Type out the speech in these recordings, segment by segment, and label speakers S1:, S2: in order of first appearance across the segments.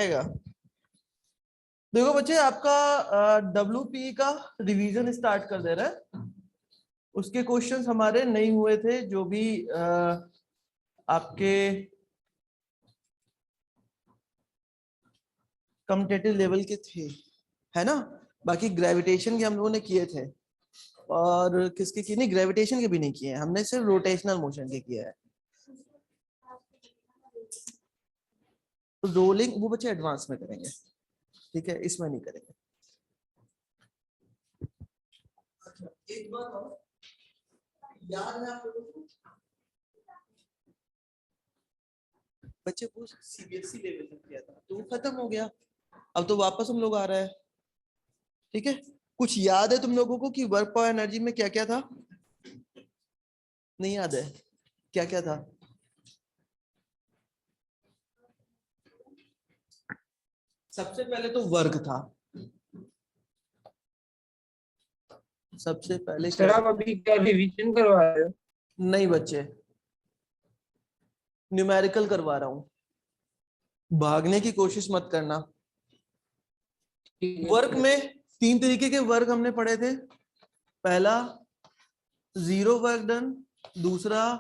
S1: आएगा। देखो बच्चे, आपका WP का रिवीजन स्टार्ट कर दे रहा है। उसके क्वेश्चंस हमारे नहीं हुए थे, जो भी आपके कम्पिटिटिव लेवल के थे, है ना। बाकी ग्रेविटेशन के हम लोगों ने किए थे, और किसके किए नहीं, ग्रेविटेशन के भी नहीं किए हैं हमने, सिर्फ रोटेशनल मोशन के किया है। तो रोलिंग वो बच्चे एडवांस में करेंगे, ठीक है, इसमें नहीं करेंगे। एक बात और याद है आप लोगों को, बच्चे वो CBSE लेवल तक किया था, तो वो खत्म हो गया, अब तो वापस हम लोग आ रहा है। ठीक है, कुछ याद है तुम लोगों को कि वर्क पावर एनर्जी में क्या क्या था? नहीं याद है? क्या क्या था? सबसे पहले तो वर्क था, सबसे पहले
S2: सर आप अभी क्या रिवीजन करवा रहे हो?
S1: नहीं बच्चे, न्यूमेरिकल करवा रहा हूं, भागने की कोशिश मत करना। वर्क में 3 तरीके के वर्क हमने पढ़े थे। पहला जीरो वर्क डन, दूसरा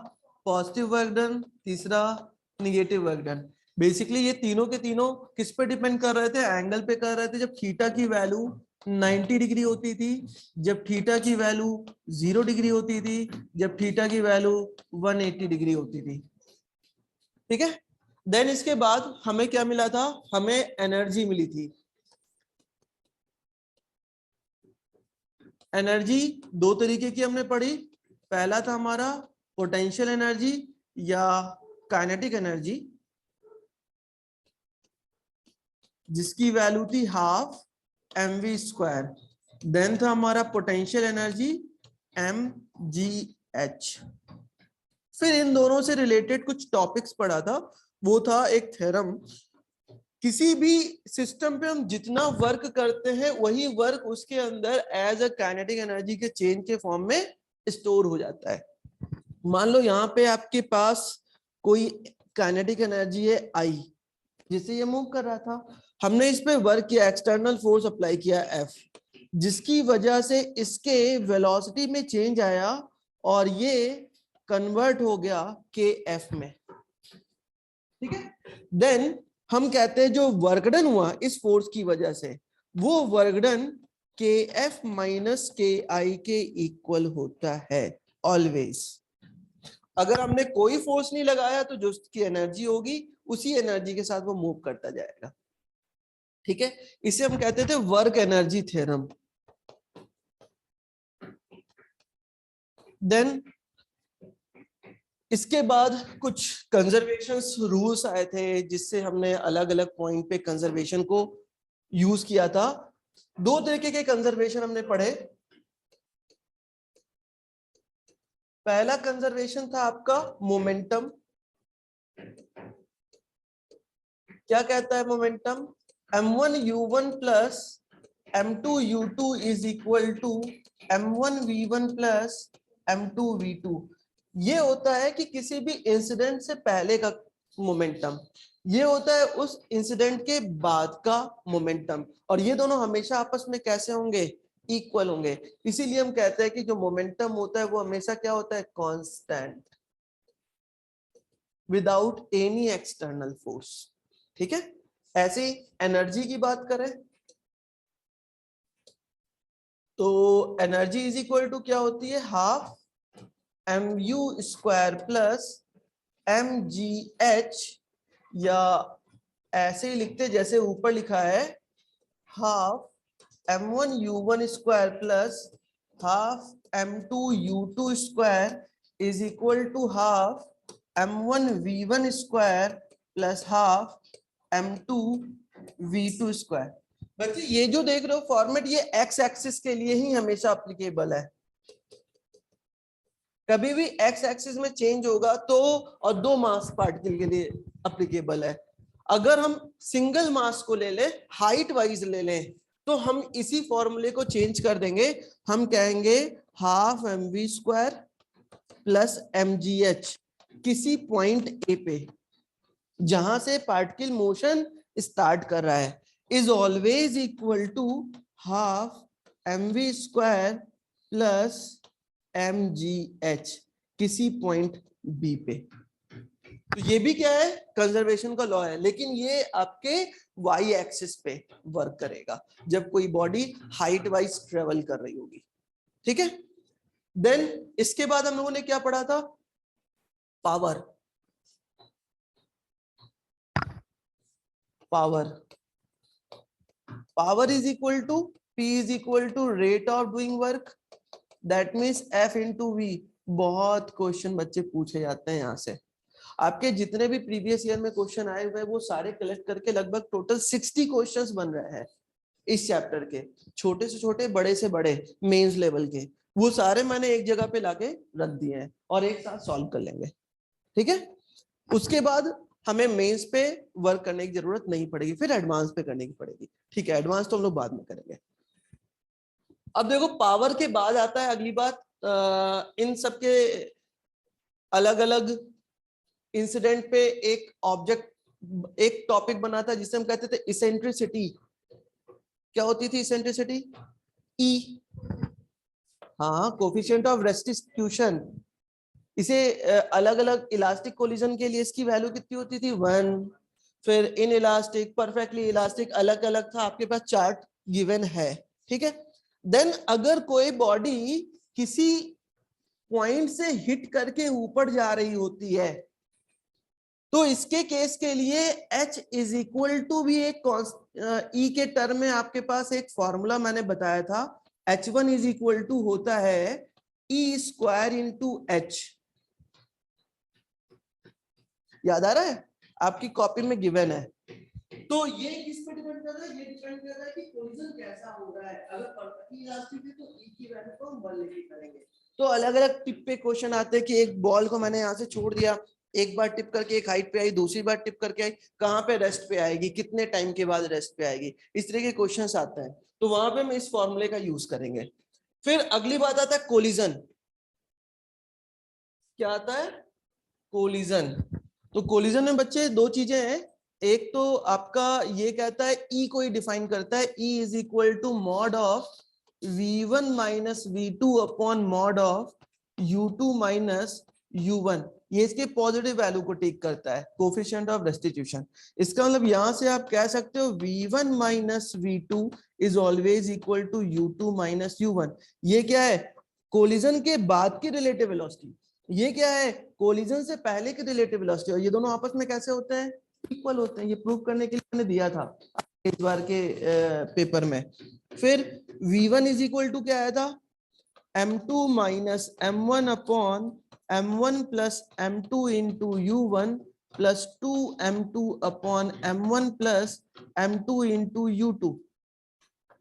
S1: पॉजिटिव वर्क डन, तीसरा निगेटिव वर्क डन। बेसिकली ये तीनों के तीनों किस पे डिपेंड कर रहे थे? एंगल पे कर रहे थे। जब थीटा की वैल्यू 90 डिग्री होती थी, जब थीटा की वैल्यू 0 डिग्री होती थी, जब थीटा की वैल्यू 180 डिग्री होती थी। ठीक है, देन इसके बाद हमें क्या मिला था? हमें एनर्जी मिली थी। एनर्जी 2 तरीके की हमने पढ़ी। पहला था हमारा पोटेंशियल एनर्जी या काइनेटिक एनर्जी, जिसकी वैल्यू थी हाफ mv²। देन था हमारा पोटेंशियल एनर्जी mgh। फिर इन दोनों से रिलेटेड कुछ टॉपिक्स पढ़ा था, वो था एक थ्योरम, किसी भी सिस्टम पे हम जितना वर्क करते हैं वही वर्क उसके अंदर एज अ काइनेटिक एनर्जी के चेंज के फॉर्म में स्टोर हो जाता है। मान लो यहाँ पे आपके पास कोई काइनेटिक एनर्जी है I, जिससे ये मूव कर रहा था, हमने इस पे वर्क किया, एक्सटर्नल फोर्स अप्लाई किया F, जिसकी वजह से इसके वेलोसिटी में चेंज आया और ये कन्वर्ट हो गया KF में। ठीक है, देन हम कहते हैं जो वर्क डन हुआ इस फोर्स की वजह से, वो work done KF minus KI के इक्वल होता है ऑलवेज। अगर हमने कोई फोर्स नहीं लगाया तो जो उसकी एनर्जी होगी उसी एनर्जी के साथ वो मूव करता जाएगा। ठीक है, इसे हम कहते थे वर्क एनर्जी थ्योरम। देन इसके बाद कुछ कंजर्वेशन रूल्स आए थे, जिससे हमने अलग अलग पॉइंट पे कंजर्वेशन को यूज किया था। 2 तरीके के कंजर्वेशन हमने पढ़े। पहला कंजर्वेशन था आपका मोमेंटम। क्या कहता है momentum? m1u1 plus m2u2 is equal to m1v1 plus m2v2। ये होता है कि किसी भी इंसिडेंट से पहले का मोमेंटम, ये होता है उस इंसिडेंट के बाद का मोमेंटम, और ये दोनों हमेशा आपस में कैसे होंगे? इक्वल होंगे। इसीलिए हम कहते हैं कि जो मोमेंटम होता है वो हमेशा क्या होता है? Constant, without any external force. ठीक है, ऐसे एनर्जी की बात करें तो एनर्जी इज इक्वल टू क्या होती है? हाफ mu² प्लस mgh, या ऐसे ही लिखते जैसे ऊपर लिखा है, half m1u1² plus half m2u2² is equal to half m1v1² plus half m2v2²। बच्चे ये जो देख रहे हो फॉर्मेट, ये एक्स एक्सिस के लिए ही हमेशा अप्लीकेबल है। कभी भी एक्स एक्सिस में चेंज होगा तो, और 2 मास पार्टिकल के लिए अप्लीकेबल है। अगर हम सिंगल मास को ले लें, हाइट वाइज ले लें, तो हम इसी फॉर्मूले को चेंज कर देंगे। हम कहेंगे हाफ mv² प्लस mgh किसी पॉइंट ए पे, जहां से पार्टिकल मोशन स्टार्ट कर रहा है is always equal to half mv square plus mgh किसी पॉइंट बी पे। तो ये भी क्या है, कंजर्वेशन का लॉ है, लेकिन ये आपके वाई एक्सिस पे वर्क करेगा जब कोई बॉडी हाइट वाइज ट्रेवल कर रही होगी। ठीक है, देन इसके बाद हम लोगों ने क्या पढ़ा था, power. Power is equal to P is equal to rate of doing work, that means F into V. बहुत क्वेश्चन बच्चे पूछे जाते हैं यहाँ से, आपके जितने भी प्रीवियस ईयर में क्वेश्चन आए हुए वो सारे कलेक्ट करके लगभग टोटल 60 क्वेश्चंस बन रहे हैं इस चैप्टर के, छोटे से छोटे बड़े से बड़े मेंस लेवल के, वो सारे मैंने एक जगह पे लाके रख दिए हैं और एक साथ सॉल्व कर लेंगे। ठीक है, उसके बाद हमें मेंस पे वर्क करने की जरूरत नहीं पड़ेगी, फिर एडवांस पे करने की पड़ेगी। ठीक है, एडवांस तो हम लोग बाद में करेंगे। अब देखो पावर के बाद आता है अगली बात, इन सबके अलग अलग इंसिडेंट पे एक ऑब्जेक्ट एक टॉपिक बना था जिसे हम कहते थे इसेंट्रिसिटी। क्या होती थी इसेंट्रिसिटी? ई, हाँ, कोफिशिएंट ऑफ रेस्टिट्यूशन। इसे अलग अलग इलास्टिक कोलिजन के लिए इसकी वैल्यू कितनी होती थी? 1। फिर इन इलास्टिक, परफेक्टली इलास्टिक, अलग अलग था, आपके पास चार्ट गिवन है। ठीक है, देन अगर कोई बॉडी किसी पॉइंट से हिट करके ऊपर जा रही होती है तो इसके केस के लिए H इज इक्वल टू भी एक E के टर्म में आपके पास एक फॉर्मूला मैंने बताया था, H1 इज इक्वल टू होता है E स्क्वायर इंटू H। याद आ रहा है? आपकी कॉपी में गिवन है। तो ये किस पे डिपेंड कर रहा है? ये डिपेंड कर रहा है कि कोलिजन कैसा हो रहा है। अगर परफेक्टली इलास्टिक है तो E की वैल्यू को हम 1 लेके करेंगे। तो अलग अलग टिप पे क्वेश्चन आते हैं कि एक बॉल को मैंने यहाँ से छोड़ दिया, एक बार टिप करके एक हाइट पे आई, दूसरी बार टिप करके आई, कहाँ पे रेस्ट पे आएगी, कितने टाइम के बाद रेस्ट पे आएगी, इस तरह के क्वेश्चंस आते हैं। तो वहां पे हम इस फॉर्मूले का यूज करेंगे। फिर अगली बात आता है कोलिजन। क्या आता है? कोलिजन। तो कोलिजन में बच्चे दो चीजें हैं, एक तो आपका ये कहता है E को ही डिफाइन करता है, E is equal to mod of V1 minus V2 upon mod of U2 minus U1। ये इसके पॉजिटिव वैल्यू को टेक करता है, कोफिशिएंट ऑफ रेस्टिट्यूशन। इसका मतलब यहां से आप कह सकते हो V1 minus V2 is always equal to U2 minus U1। ये क्या है? कोलिजन के बाद की रिलेटिव वेलोसिटी। ये क्या है? कोलिजन से पहले की रिलेटिव वेलोसिटी। और ये दोनों आपस में कैसे होते हैं? इक्वल होते हैं। ये प्रूव करने के लिए मैंने दिया था इस बार के पेपर में। फिर V1 इज इक्वल टू क्या आया था? M2 minus M1 upon M1 plus M2 into U1 plus 2M2 upon M1 plus M2 into U2।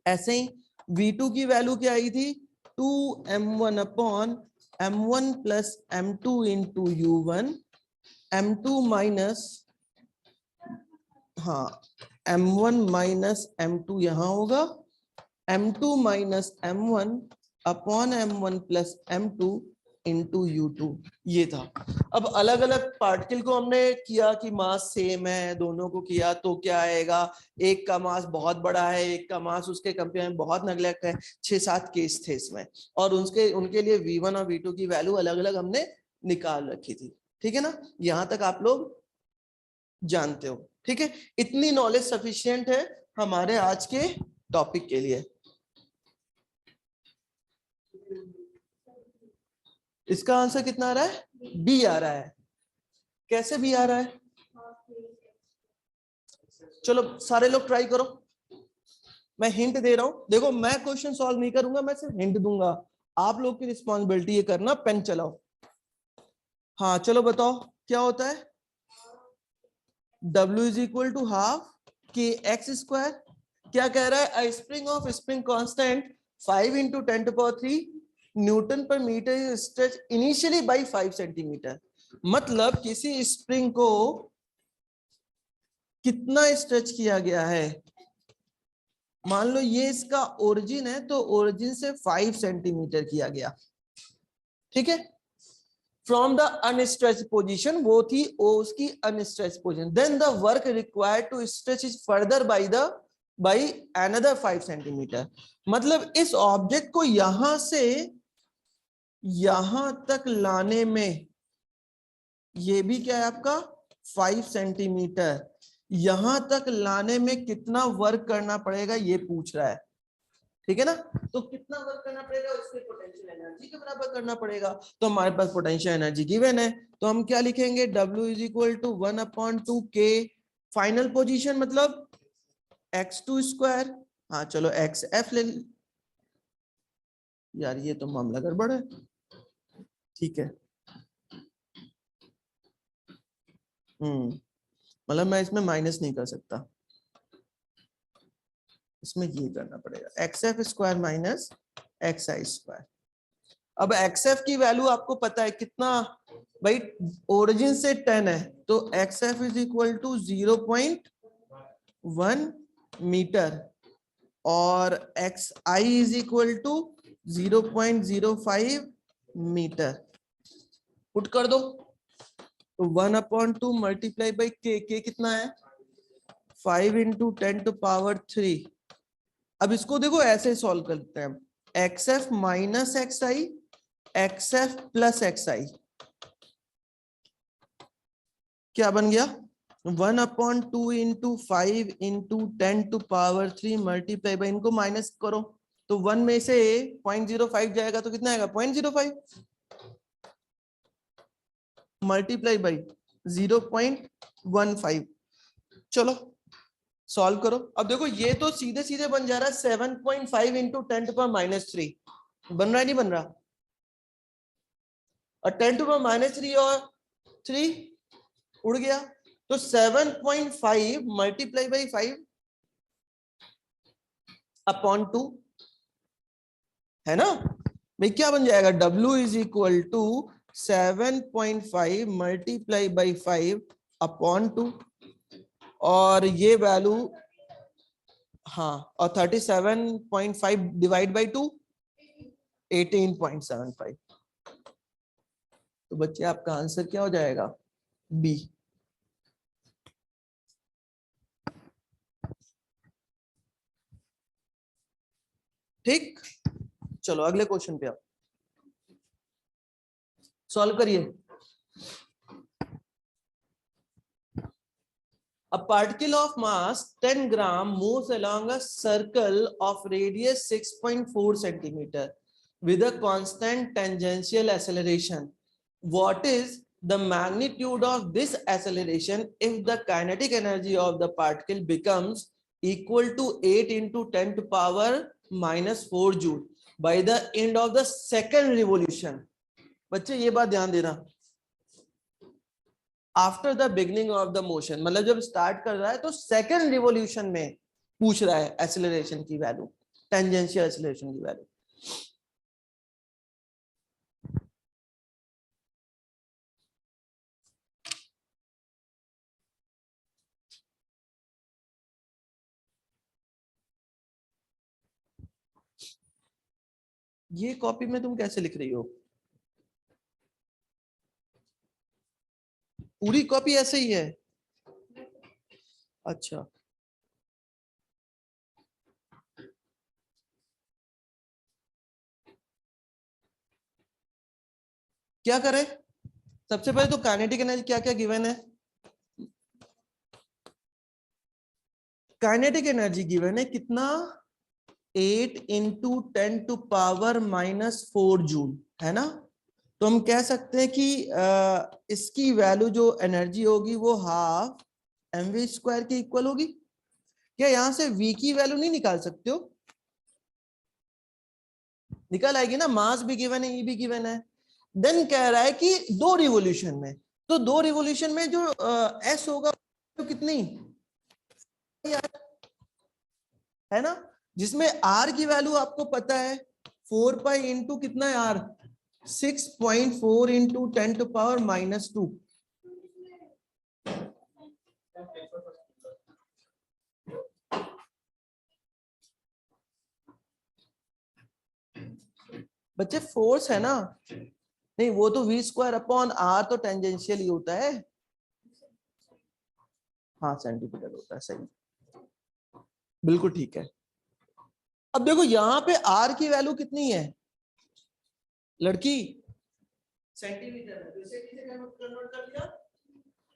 S1: ऐसे ही V2 की वैल्यू क्या आई थी? 2M1 upon M1 plus M2 into U1, M2 minus, हाँ, M1 minus M2 यहां होगा, M2 minus M1 upon M1 plus M2 into U2। ये था। अब अलग अलग पार्टिकल को हमने किया कि मास सेम है, दोनों को किया तो क्या आएगा? एक का मास बहुत बड़ा है, एक का मास उसके कंपेयर में बहुत नेग्लेक्ट है। 6-7 केस थे इसमें, और उनके लिए V1 और V2 की वैल्यू अलग अलग हमने निकाल रखी थी। ठीक है ना, यहां तक आप लोग जानते हो। ठीक है, इतनी नॉलेज सफिशिएंट है हमारे आज के टॉपिक के लिए। इसका आंसर कितना आ रहा है? बी आ रहा है। कैसे बी आ रहा है? चलो सारे लोग ट्राई करो, मैं हिंट दे रहा हूं। देखो मैं क्वेश्चन सॉल्व नहीं करूंगा, मैं सिर्फ हिंट दूंगा, आप लोग की रिस्पॉन्सिबिलिटी ये करना। पेन चलाओ। हाँ चलो बताओ क्या होता है? W is equal to half k x square. क्या कह रहा है? A spring of spring constant 5 into 10⁻³ newton per metre stretch initially by 5 centimetre. मतलब किसी स्प्रिंग को कितना स्ट्रेच किया गया है? मान लो ये इसका ओरिजिन है तो ओरिजिन से 5 सेंटीमीटर किया गया। ठीक है, फ्रॉम द अनस्ट्रेच पोजीशन, वो थी उसकी unstretch position, then the work required to stretch is further by another 5 centimetre. मतलब इस ऑब्जेक्ट को यहां से यहां तक लाने में ये भी क्या है आपका 5 सेंटीमीटर, यहां तक लाने में कितना वर्क करना पड़ेगा ये पूछ रहा है, ठीक है ना। तो कितना वर्क करना पड़ेगा, उसके पोटेंशियल एनर्जी के बराबर करना पड़ेगा। तो हमारे पास पोटेंशियल एनर्जी गिवन है, तो हम क्या लिखेंगे, W is equal to 1/2 K final position मतलब x2 स्क्वायर, हाँ चलो xf ले, यार ये तो मामला गड़बड़ है, ठीक है। मतलब मैं इसमें माइनस नहीं कर सकता, इसमें ये करना पड़ेगा xf square minus xi square. अब xf की वैल्यू आपको पता है कितना भाई, ओरिजिन से 10 है, तो xf is equal to 0.1 metre और xi is equal to 0.05 metre. Put कर दो, तो 1/2 मल्टीप्लाई बाई k कितना है 5 इंटू 10⁻3। अब इसको देखो ऐसे सॉल्व करते हैं, xf minus xi, xf plus xi, क्या बन गया 1/2 इंटू 5 इंटू 10⁻3 मल्टीप्लाई बाई, इनको माइनस करो तो 1 में से 0.05 जाएगा तो कितना आएगा 0.05 मल्टीप्लाई बाई 0.15। चलो सॉल्व करो। अब देखो ये तो सीधे सीधे बन जा रहा है 7.5 इंटू 10⁻³ बन रहा है नहीं बन रहा, और 10⁻³ और 3 उड़ गया, तो 7.5 मल्टीप्लाई बाई 5/2 है ना भाई, क्या बन जाएगा W is equal to 7.5 multiply by 5/2, और ये वैल्यू हाँ, और 37.5 डिवाइड बाई 2 18.75। तो बच्चे आपका आंसर क्या हो जाएगा बी। ठीक, चलो अगले क्वेश्चन पे आप सॉल्व करिए। A particle of mass 10 gram moves along a circle of radius 6.4 centimeter with a constant tangential acceleration. What is the magnitude of this acceleration if the kinetic energy of the particle becomes equal to 8 into 10⁻⁻4 joule by the end of the second revolution? बच्चे ये बात ध्यान देना, after the beginning of the motion, मतलब जब start कर रहा है तो सेकेंड रिवोल्यूशन में पूछ रहा है एक्सेलरेशन की वैल्यू, टेंजेंशियल एक्सेलरेशन की वैल्यू। ये कॉपी में तुम कैसे लिख रही हो, पूरी कॉपी ऐसे ही है? अच्छा, क्या करें, सबसे पहले तो काइनेटिक एनर्जी क्या क्या गिवन है, काइनेटिक एनर्जी गिवन है कितना 8 इंटू 10⁻⁻4 जूल है ना। तो हम कह सकते हैं कि इसकी वैल्यू जो एनर्जी होगी वो हाफ mv स्क्वायर के इक्वल होगी। क्या यहां से v की वैल्यू नहीं निकाल सकते हो, निकल आएगी ना, मास भी गिवन है, ई भी गिवन है। देन कह रहा है कि 2 रिवोल्यूशन में, तो 2 रिवोल्यूशन में जो s होगा तो कितनी है ना, जिसमें r की वैल्यू आपको पता है 4 पाई इंटू कितना है r 6.4 इंटू 10⁻⁻2। बच्चे फोर्स है ना, नहीं, वो तो v स्क्वायर अपॉन r तो टेंजेंशियल ही होता है। हाँ सेंटीमीटर होता है, सही, बिल्कुल ठीक है। अब देखो यहाँ पे r की वैल्यू कितनी है लड़की, सेंटीमीटर है, तो इसे किसे कन्वर्ट कर दिया।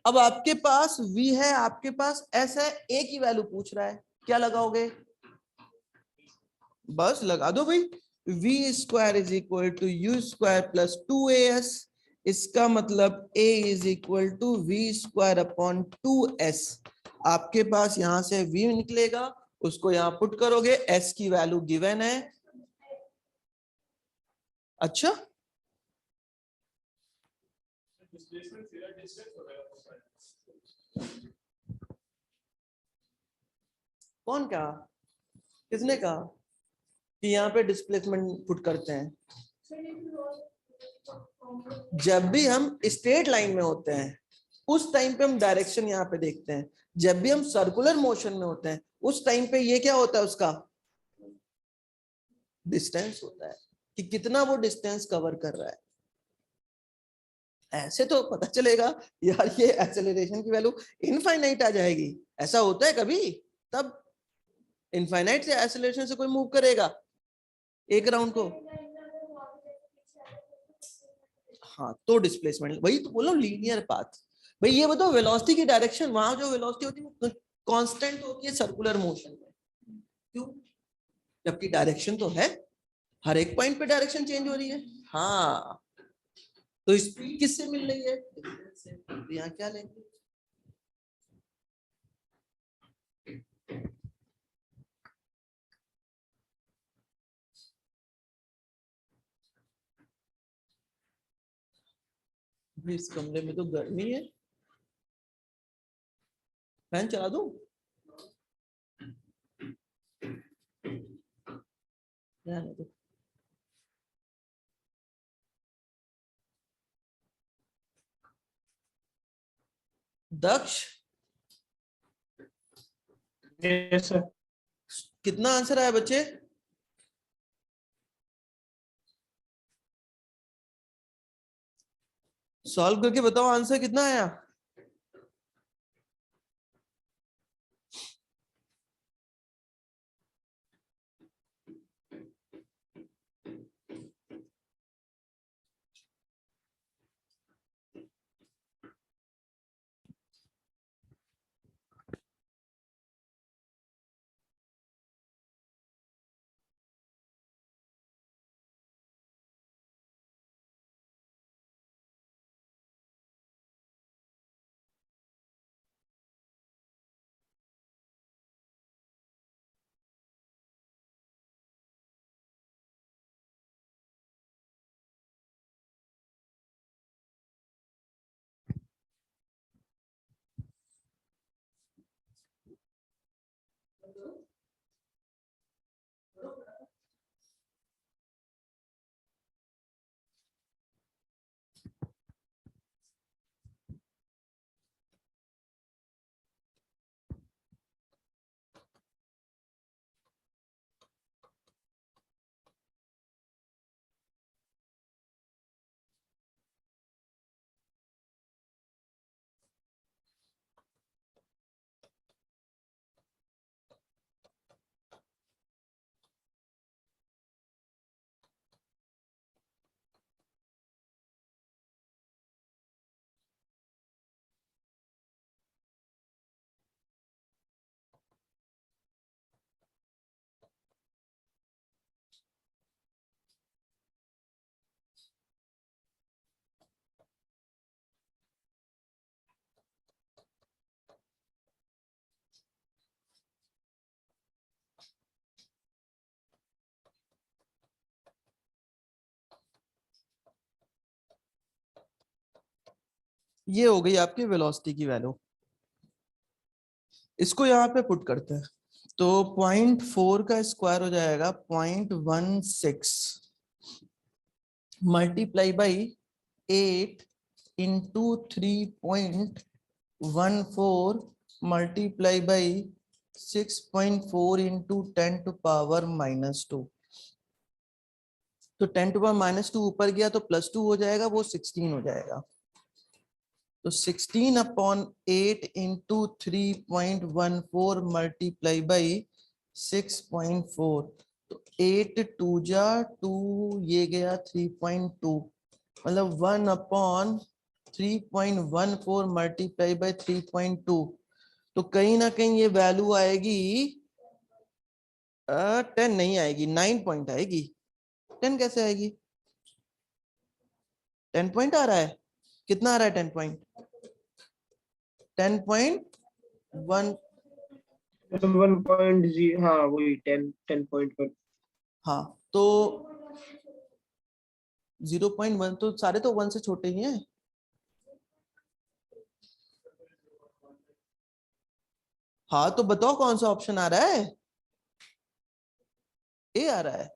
S1: अब आपके पास v है, आपके पास s है, a की वैल्यू पूछ रहा है, क्या लगाओगे, बस लगा दो भाई, v square is equal to u square plus 2as, इसका मतलब a is equal to v square upon 2s। आपके पास यहां से v निकलेगा, उसको यहां पुट करोगे, s की वैल्यू गिवन है। अच्छा, कौन कहा, किसने कहा कि यहाँ पे डिस्प्लेसमेंट पुट करते हैं। जब भी हम स्ट्रेट लाइन में होते हैं उस टाइम पे हम डायरेक्शन यहाँ पे देखते हैं, जब भी हम सर्कुलर मोशन में होते हैं उस टाइम पे ये क्या होता है, उसका डिस्टेंस होता है कि कितना वो डिस्टेंस कवर कर रहा है। ऐसे तो पता चलेगा यार ये एक्सेलरेशन की वैल्यू इनफाइनाइट आ जाएगी, ऐसा होता है कभी, तब इनफाइनाइट से एक्सेलरेशन से कोई मूव करेगा एक राउंड को, हाँ तो डिस्प्लेसमेंट, वही तो बोलो लीनियर पाथ। भाई ये बताओ वेलोसिटी की डायरेक्शन, वहां जो वेलोसिटी होती है वो कांस्टेंट होती है सर्कुलर मोशन में, क्यों, जबकि डायरेक्शन तो है, हर एक पॉइंट पे डायरेक्शन चेंज हो रही है। हाँ तो स्पीड किससे मिल रही है, तो यहाँ क्या लेंगे, इस कमरे में तो गर्मी है, फैन चला दूं, रहने दो। दक्ष
S2: यस सर।
S1: कितना आंसर आया बच्चे, सॉल्व करके बताओ आंसर कितना आया। ये हो गई आपकी वेलोसिटी की वैल्यू, इसको यहाँ पे पुट करते हैं तो 0.4 का स्क्वायर हो जाएगा 0.16 multiply by 8 into 3.14 multiply by 6.4 into 10 to power -2। तो 10⁻² ऊपर गया तो +2 हो जाएगा, वो 16 हो जाएगा। तो 16/8 इंटू 3.14 मल्टीप्लाई बाई 6.4, तो 8 2 जा 2, ये गया 3.2, मतलब 1/3.14 मल्टीप्लाई बाई 3.2। तो कहीं ना कहीं ये वैल्यू आएगी 10 नहीं आएगी, 9 पॉइंट आएगी। 10 कैसे आएगी? 10 पॉइंट आ रहा है, कितना आ रहा है 10 पॉइंट? 10.1।
S2: 1.0, हाँ वही 10.1।
S1: हाँ तो 0.1, तो सारे तो 1 से छोटे ही हैं। हाँ तो बताओ कौन सा ऑप्शन आ रहा है? ए आ रहा है।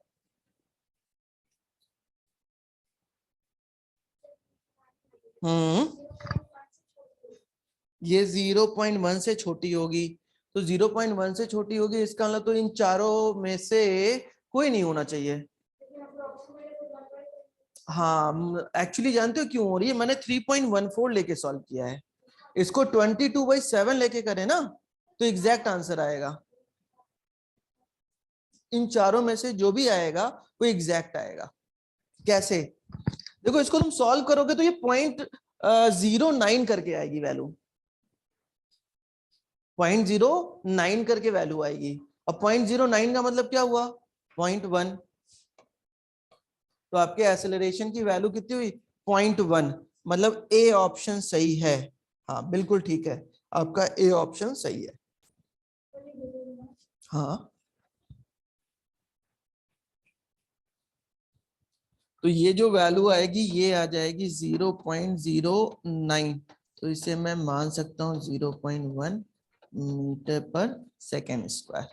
S1: ये 0.1 से छोटी होगी, तो 0.1 से छोटी होगी, इसका मतलब तो इन चारों में से कोई नहीं होना चाहिए। हाँ एक्चुअली जानते हो क्यों हो रही है? मैंने 3.14 लेके सॉल्व किया है, इसको 22/7 लेके करें ना तो एग्जैक्ट आंसर आएगा। इन चारों में से जो भी आएगा वो एग्जैक्ट आएगा। कैसे? देखो इसको तुम सॉल्व करोगे तो ये 0.09 करके आएगी वैल्यू, 0.09 करके वैल्यू आएगी। और 0.09 का मतलब क्या हुआ? 0.1। तो आपके एक्सेलरेशन की वैल्यू कितनी हुई? 0.1। मतलब ए ऑप्शन सही है। हाँ बिल्कुल ठीक है, आपका ए ऑप्शन सही है। हाँ तो ये जो वैल्यू आएगी ये आ जाएगी 0.09, तो इसे मैं मान सकता हूँ 0.1 मीटर पर सेकेंड स्क्वायर।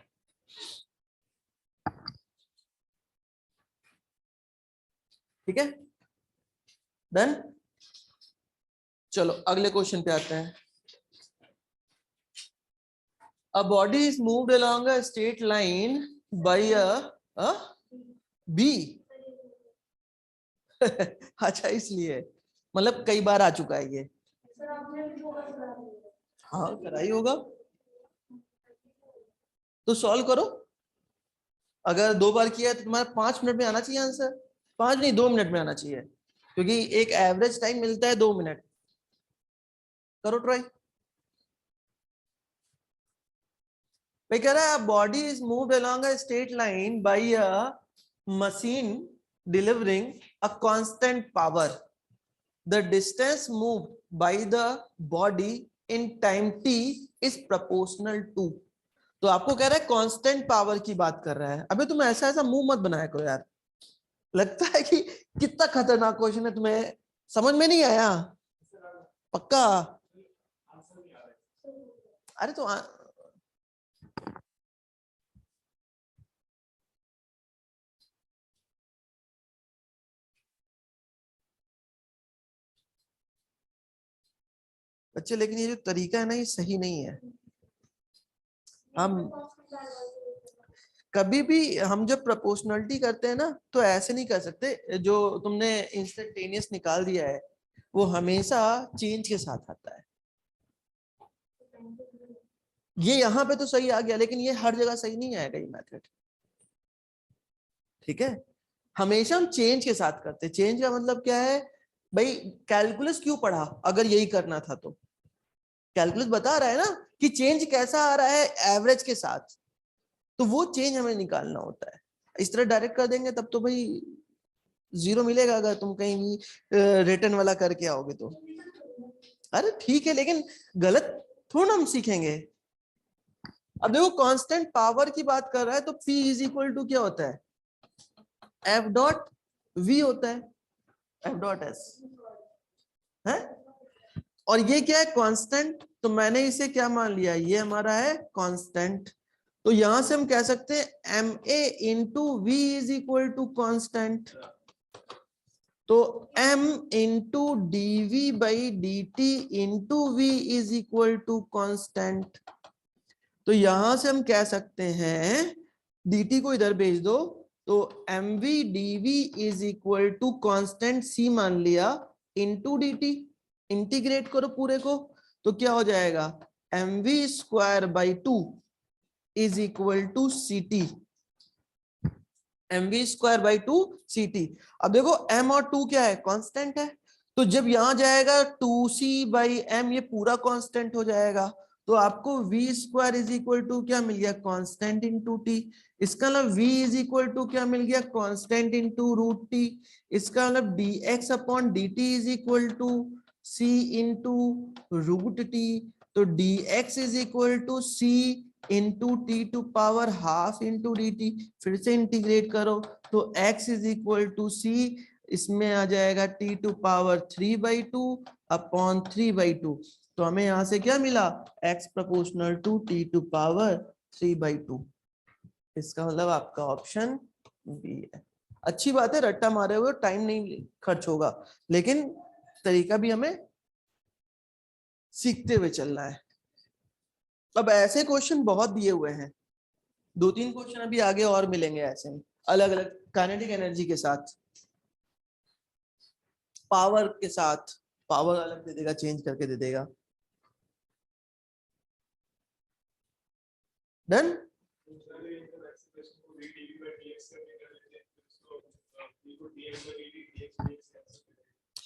S1: ठीक है, डन। चलो अगले क्वेश्चन पे आते हैं। A body is moved along a straight line by a B। अच्छा इसलिए, मतलब कई बार आ चुका है ये। हाँ कराई होगा, तो सॉल्व करो। अगर 2 बार किया है तो तुम्हारा 5 मिनट में आना चाहिए आंसर। 5 नहीं, 2 मिनट में आना चाहिए, क्योंकि एक एवरेज टाइम मिलता है 2 मिनट। करो ट्राई। भाई कह रहा है body is moved along a straight line by a machine delivering a constant power. The distance moved by the body in time t is proportional to। तो आपको कह रहा है कांस्टेंट पावर की बात कर रहा है। अबे तुम ऐसा ऐसा मुंह मत बनाया करो यार, लगता है कि कितना खतरनाक क्वेश्चन है, तुम्हें समझ में नहीं आया? पक्का? अरे तो बच्चे, लेकिन ये जो तरीका है ना ये सही नहीं है। हम कभी भी हम जब प्रोपोर्शनलिटी करते हैं ना तो ऐसे नहीं कर सकते। जो तुमने इंस्टेंटेनियस निकाल दिया है वो हमेशा चेंज के साथ आता है। ये यहाँ पे तो सही आ गया, लेकिन ये हर जगह सही नहीं आएगा ये मेथड। ठीक है, हमेशा हम चेंज के साथ करते हैं। चेंज का मतलब क्या है भाई? कैलकुलस क्यों पढ़ा अगर यही करना था तो? कैलकुलस बता रहा है ना कि चेंज कैसा आ रहा है एवरेज के साथ, तो वो चेंज हमें निकालना होता है। इस तरह डायरेक्ट कर देंगे तब तो भाई 0 मिलेगा, अगर तुम कहीं भी रिटर्न वाला करके आओगे तो। अरे ठीक है, लेकिन गलत थोड़ा हम सीखेंगे। अब देखो कांस्टेंट पावर की बात कर रहा है तो P इज इक्वल टू क्या होता है? F डॉट V होता है, F डॉट S है। और ये क्या है? कांस्टेंट। तो मैंने इसे क्या मान लिया? ये हमारा है कांस्टेंट। तो यहां से हम कह सकते हैं MA into V is equal to constant. तो M into dV by dt into V is equal to constant. तो यहां से हम कह सकते हैं dt को इधर भेज दो तो mv dv is equal to constant c मान लिया इंटू dt, इंटीग्रेट करो पूरे को, तो क्या हो जाएगा mv square by 2 is equal to ct, mv square by 2 ct। अब देखो m और 2 क्या है, कांस्टेंट है, तो जब यहां जाएगा 2c बाई m, ये पूरा कांस्टेंट हो जाएगा, तो आपको v square is equal to क्या मिल गया, कांस्टेंट इनटू t। इसका मतलब v इज इक्वल टू क्या मिल गया, कांस्टेंट इनटू रूट t। इसका मतलब dx upon dt is equal to c into root t। तो dx is equal to c into T to power half into D T. फिर से integrate करो तो x is equal to C, इसमें आ जाएगा t टू पावर 3/2 अपॉन 3/2। तो हमें यहां से क्या मिला, x proportional to t to power 3/2। इसका मतलब आपका ऑप्शन बी है। अच्छी बात है, रट्टा मारे हुए टाइम नहीं खर्च होगा, लेकिन तरीका भी हमें सीखते हुए चलना है। अब ऐसे क्वेश्चन बहुत दिए हुए हैं, 2-3 क्वेश्चन अभी आगे और मिलेंगे ऐसे ही, अलग अलग काइनेटिक एनर्जी के साथ, पावर के साथ, पावर अलग दे देगा, चेंज करके दे देगा। डन।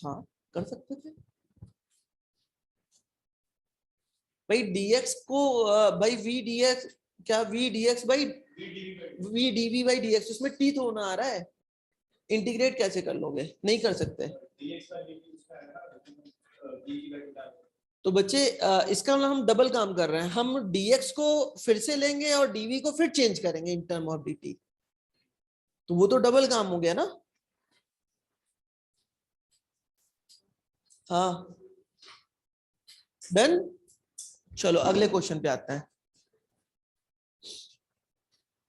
S1: हाँ कर सकते थे भाई, dx को भाई v dx, क्या v dx by v dv by dx, उसमें t तो होना आ रहा है, इंटीग्रेट कैसे कर लोगे, नहीं कर सकते। तो बच्चे इसका मतलब हम डबल काम कर रहे हैं, हम dx को फिर से लेंगे और dv को फिर चेंज करेंगे इन टर्म ऑफ dt, तो वो तो डबल काम हो गया ना। हाँ डन। चलो अगले क्वेश्चन पे आते हैं।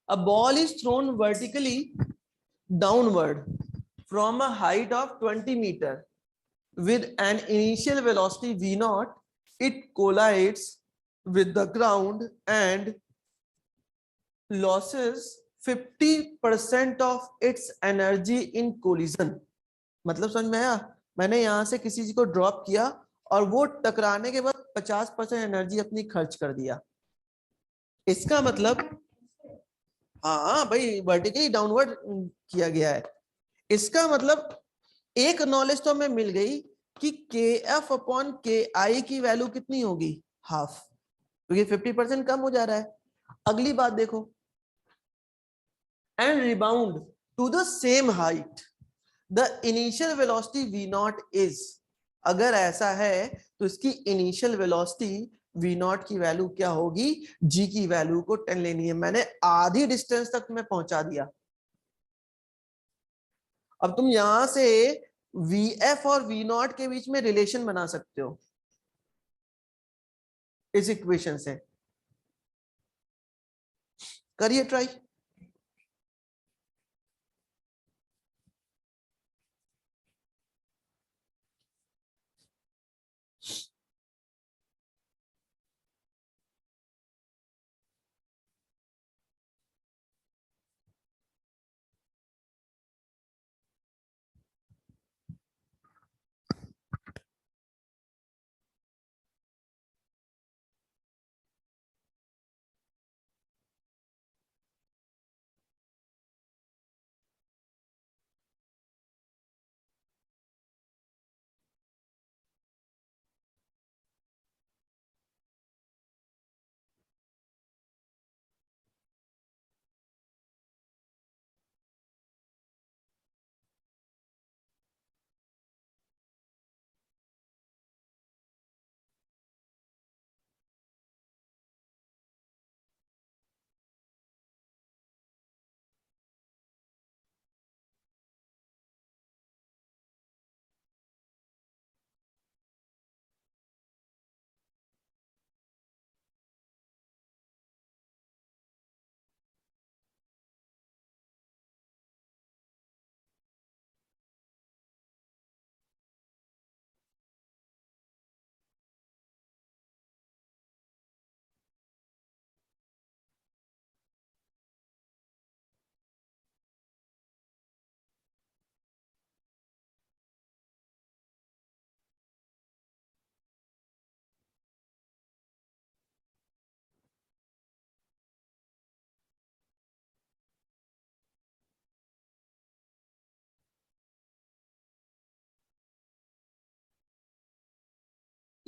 S1: A ball is thrown vertically downward from a height of 20 meter with an initial velocity v naught. It collides with the ground and loses 50% of its energy in collision। मतलब समझ में आया, मैंने यहां से किसी चीज को ड्रॉप किया और वो टकराने के बाद 50% एनर्जी अपनी खर्च कर दिया। इसका मतलब, हाँ भाई वर्टिकली डाउनवर्ड किया गया है। इसका मतलब एक नॉलेज तो हमें मिल गई कि के एफ अपॉन के आई की वैल्यू कितनी होगी, हाफ, क्योंकि 50% कम हो जा रहा है। अगली बात देखो, and rebound to the same height the initial velocity V not is. अगर ऐसा है तो इसकी इनिशियल वेलोसिटी वी नॉट की वैल्यू क्या होगी, जी की वैल्यू को 10 लेनी है। मैंने आधी डिस्टेंस तक मैं पहुंचा दिया। अब तुम यहां से वी एफ और वी नॉट के बीच में रिलेशन बना सकते हो इस इक्वेशन से, करिए ट्राई।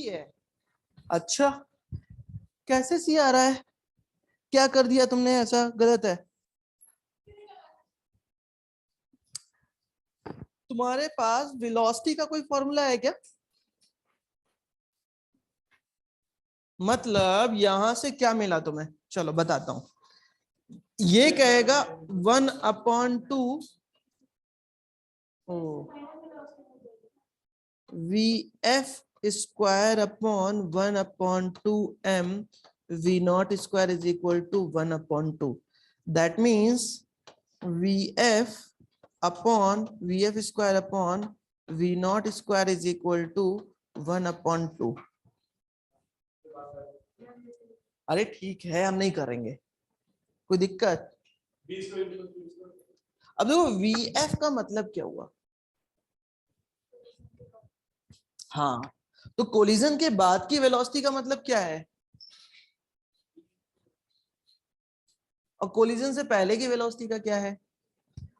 S1: है। अच्छा, कैसे सी आ रहा है? क्या कर दिया तुमने ऐसा गलत है? तुम्हारे पास वेलोसिटी का कोई फॉर्मूला है क्या? मतलब यहां से क्या मिला तुम्हें? चलो बताता हूं। ये कहेगा 1/2 VF square upon 1/2 m V not square is equal to 1/2. That means VF upon VF square upon V not square is equal to 1/2. अरे ठीक है, हम नहीं करेंगे, कोई दिक्कत? अब देखो VF का मतलब क्या हुआ? हाँ, तो कोलिजन के बाद की वेलोसिटी का मतलब क्या है? और कोलिजन से पहले की वेलोसिटी का क्या है?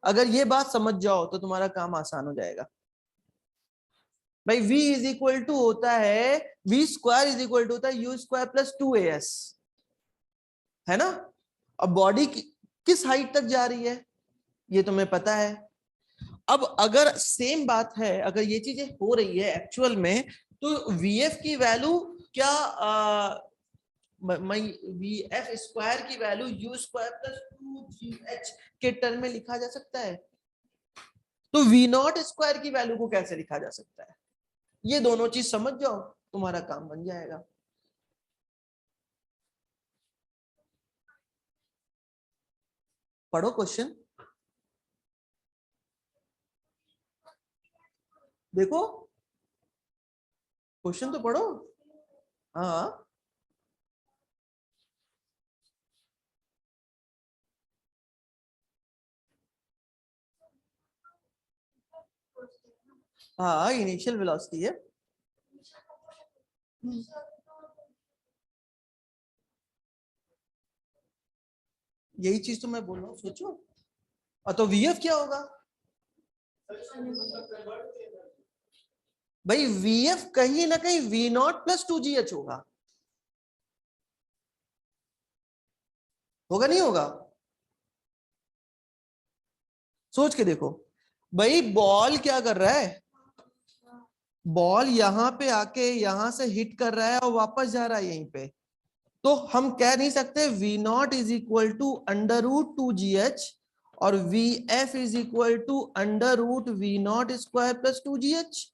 S1: अगर ये बात समझ जाओ तो तुम्हारा काम आसान हो जाएगा। भाई v इज इक्वल टू होता है, v square is equal to होता है u स्क्वायर प्लस 2as, है ना? अब बॉडी किस हाइट तक जा रही है ये तुम्हें पता है। अब अगर सेम बात है, अगर ये चीजें हो रही है एक्चुअल में, तो vf की वैल्यू क्या vf स्क्वायर की value u square plus 2gh के टर्म में लिखा जा सकता है। तो v नॉट स्क्वायर की वैल्यू को कैसे लिखा जा सकता है? ये दोनों चीज समझ जाओ, तुम्हारा काम बन जाएगा। पढ़ो क्वेश्चन, देखो क्वेश्चन तो पढ़ो। हाँ हाँ, इनिशियल वेलोसिटी है। यही चीज तो मैं बोल रहा हूँ, सोचो। और तो वीएफ क्या होगा? भाई वीएफ कहीं ना कहीं वी नॉट प्लस 2gh होगा, होगा नहीं होगा? सोच के देखो। भाई बॉल क्या कर रहा है? बॉल यहां पे आके यहां से हिट कर रहा है और वापस जा रहा है यहीं पे। तो हम कह नहीं सकते V not is equal to √2gh और V F is equal to √V not square plus 2gh।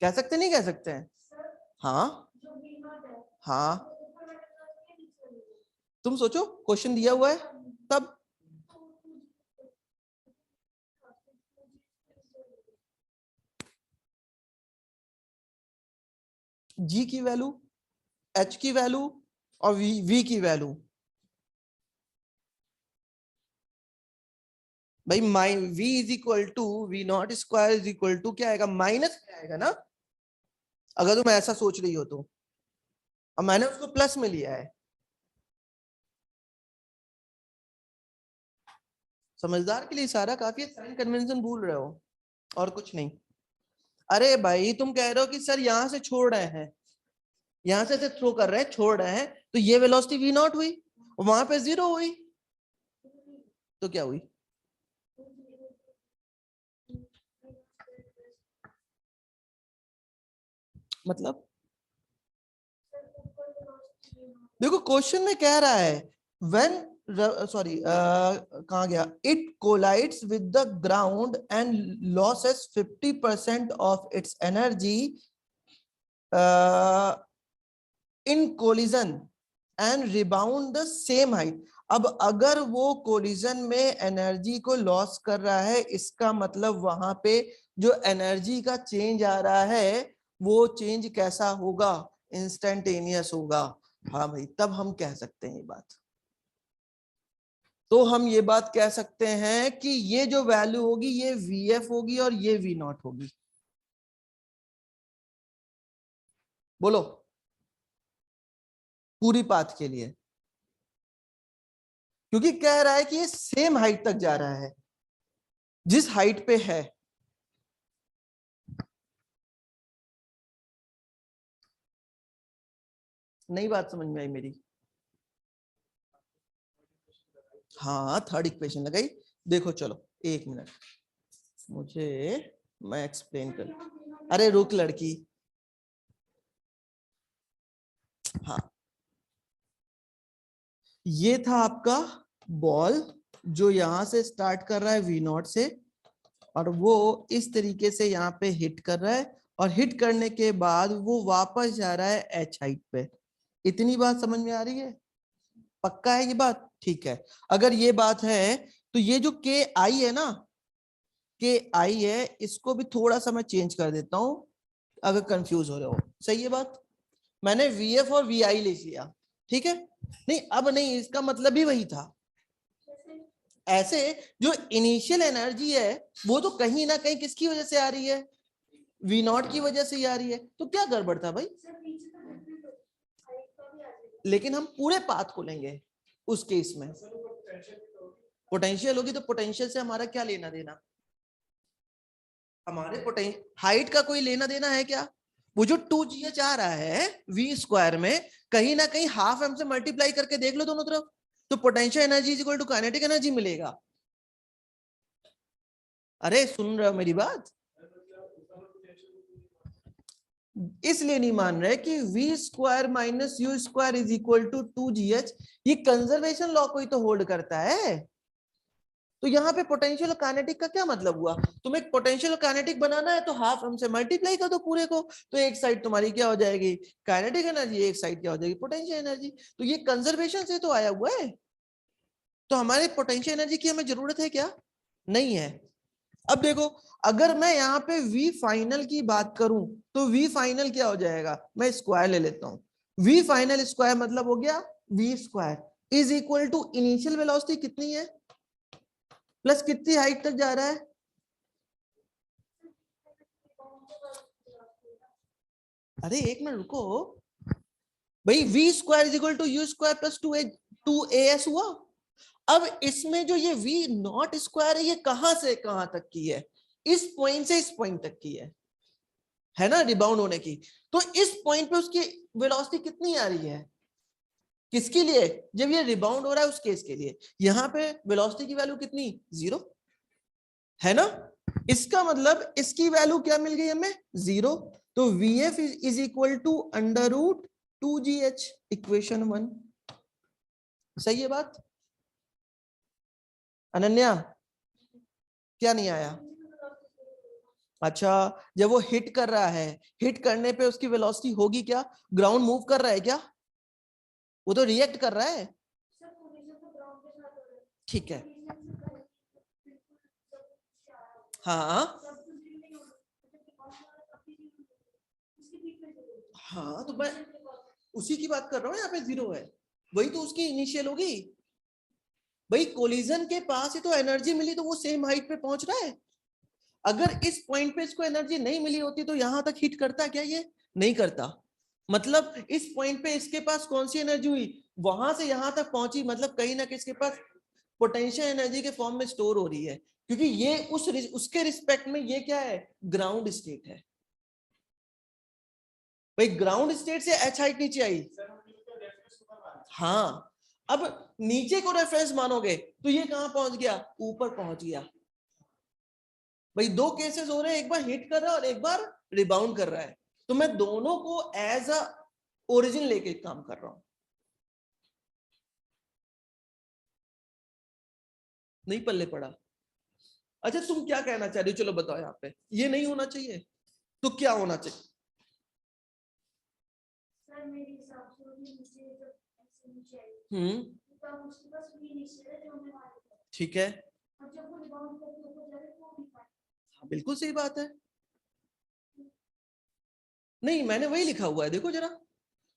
S1: कह सकते नहीं कह सकते हैं? हाँ हाँ, तुम सोचो, क्वेश्चन दिया हुआ है तब। जी की वैल्यू, एच की वैल्यू और वी की वैल्यू। भाई माइ V is equal to V not square is equal to क्या आएगा? माइनस में आएगा ना, अगर तुम ऐसा सोच रही हो तो। अब मैंने उसको प्लस में लिया है। समझदार के लिए इशारा काफी है, साइन कन्वेंशन भूल रहे हो और कुछ नहीं। अरे भाई तुम कह रहे हो कि सर यहां से छोड़ रहे हैं, यहां से थ्रो कर रहे हैं, छोड़ रहे हैं, तो ये वेलोसिटी वी नॉट हुई, वहां पे 0 हुई, तो क्या हुई? मतलब देखो क्वेश्चन में कह रहा है व्हेन, सॉरी कहां गया, it collides with the ground and loses 50% of its energy in collision and rebound the same height. अब अगर वो कोलिजन में एनर्जी को लॉस कर रहा है, इसका मतलब वहां पे जो एनर्जी का चेंज आ रहा है वो चेंज कैसा होगा? इंस्टेंटेनियस होगा। हाँ भाई, तब हम कह सकते हैं ये बात। तो हम ये बात कह सकते हैं कि ये जो वैल्यू होगी ये VF होगी और ये V नॉट होगी। बोलो, पूरी पाथ के लिए, क्योंकि कह रहा है कि ये सेम हाइट तक जा रहा है जिस हाइट पे है। नई बात समझ में आई मेरी? हाँ, थर्ड इक्वेशन लगाई। देखो चलो एक मिनट, मैं एक्सप्लेन कर। अरे रुक लड़की, हाँ, ये था आपका बॉल जो यहां से स्टार्ट कर रहा है V0 से, और वो इस तरीके से यहाँ पे हिट कर रहा है, और हिट करने के बाद वो वापस जा रहा है H हाइट पे। इतनी बात समझ में आ रही है? पक्का है ये बात? ठीक है। अगर ये बात है तो ये जो के आई है ना, के आई है, इसको भी थोड़ा सा मैं चेंज कर देता हूं अगर कंफ्यूज हो रहे हो। सही है बात? मैंने VF और VI ले लिया, ठीक है? नहीं अब नहीं, इसका मतलब ही वही था। ऐसे जो इनिशियल एनर्जी है वो तो कहीं ना कहीं किसकी वजह से आ रही है? V0 की वजह से ही आ रही है। तो क्या गड़बड़ था भाई? लेकिन हम पूरे पाथ को लेंगे उस केस में। पोटेंशियल होगी तो पोटेंशियल से हमारा क्या लेना देना? हमारे पोटेंशियल हाइट का कोई लेना देना है क्या? वो जो 2gh आ रहा है V स्क्वायर में, कहीं ना कहीं हाफ m से मल्टीप्लाई करके देख लो दोनों तरफ, तो potential energy is equal to kinetic energy मिलेगा। अरे सुन रहे हो मेरी बात? इसलिए नहीं मान रहे कि V square minus U square is equal to 2gh, ये कंजर्वेशन लॉ को ही तो होल्ड करता है। तो यहाँ पे पोटेंशियल और काइनेटिक का क्या मतलब हुआ? तुम्हें पोटेंशियल और काइनेटिक बनाना है तो हाफ हमसे मल्टीप्लाई कर दो पूरे को, तो एक साइड तुम्हारी क्या हो जाएगी? काइनेटिक एनर्जी, एक साइड क्या हो जाएगी? Potential energy. तो ये कंजर्वेशन से तो आया हुआ है। तो हमारे पोटेंशियल एनर्जी की हमें जरूरत है क्या? नहीं है। अब देखो, अगर मैं यहाँ पे V फाइनल की बात करूं तो V फाइनल क्या हो जाएगा? मैं स्क्वायर ले लेता हूं। V फाइनल स्क्वायर मतलब हो गया V square is equal to initial velocity कितनी है प्लस कितनी हाइट तक जा रहा है? अरे एक मिनट रुको भाई, V square is equal to U square plus 2AS हुआ। अब इसमें जो ये V0 स्क्वायर है, ये कहां से कहां तक की है? इस पॉइंट से इस पॉइंट तक की है ना, रिबाउंड होने की। तो इस पॉइंट पे उसकी वेलोसिटी कितनी आ रही है? किसके लिए? जब ये रिबाउंड हो रहा है उस केस के लिए। यहां पे वेलोसिटी की वैल्यू कितनी? 0 है ना। इसका मतलब इसकी वैल्यू क्या मिल गई हमें? 0। तो VF is equal to under root 2gh, equation 1। सही है बात? अनन्या क्या नहीं आया? अच्छा, जब वो हिट कर रहा है, हिट करने पे उसकी वेलोसिटी होगी क्या? ग्राउंड मूव कर रहा है क्या? वो तो रिएक्ट कर रहा है। ठीक है, हाँ हाँ, तो मैं उसी की बात कर रहा हूँ। यहाँ पे 0 है, वही तो उसकी इनिशियल होगी भाई। कोलिजन के पास ही तो एनर्जी मिली, तो वो सेम हाइट पे पहुंच रहा है। अगर इस पॉइंट पे इसको एनर्जी नहीं मिली होती तो यहां तक हिट करता क्या? ये नहीं करता। मतलब इस पॉइंट पे इसके पास कौन सी एनर्जी हुई? वहां से यहां तक पहुंची, मतलब कहीं ना कहीं इसके पास पोटेंशियल एनर्जी के फॉर्म में स्टोर हो रही है, क्योंकि ये उसके रिस्पेक्ट में ये क्या है? ग्राउंड स्टेट है भाई। ग्राउंड स्टेट से H हाइट नीचे आई। हाँ, अब नीचे को रेफरेंस मानोगे तो ये कहां पहुंच गया? ऊपर पहुंच गया भाई। दो केसेस हो रहे हैं, एक बार हिट कर रहा है और एक बार रिबाउंड कर रहा है। तो मैं दोनों को एज अ ओरिजिन लेके काम कर रहा हूं। नहीं पल्ले पड़ा? अच्छा तुम क्या कहना चाह रही हो? चलो बताओ। यहाँ पे ये नहीं होना चाहिए तो क्या होना चाहिए? ठीक है, बिल्कुल सही बात है। नहीं, मैंने वही लिखा हुआ है, देखो जरा।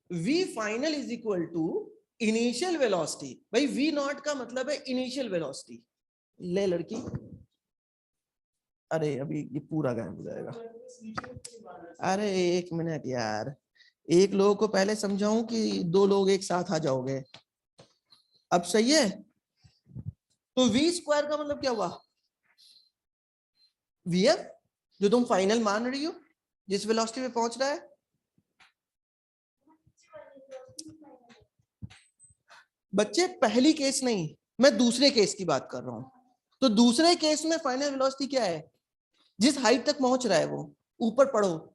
S1: V final is equal to initial velocity. भाई V0 का मतलब है इनिशियल वेलोसिटी। ले लड़की, अरे अभी ये पूरा गायब हो जाएगा। अरे एक मिनट यार, एक लोगों को पहले समझाऊं कि दो लोग एक साथ आ जाओगे? अब सही है। तो V स्क्वायर का मतलब क्या हुआ? VF जो तुम फाइनल मान रही हो, जिस वेलोसिटी पे पहुंच रहा है। बच्चे पहली केस नहीं, मैं दूसरे केस की बात कर रहा हूं। तो दूसरे केस में फाइनल वेलोसिटी क्या है, जिस हाइट तक पहुंच रहा है वो, ऊपर पढ़ो,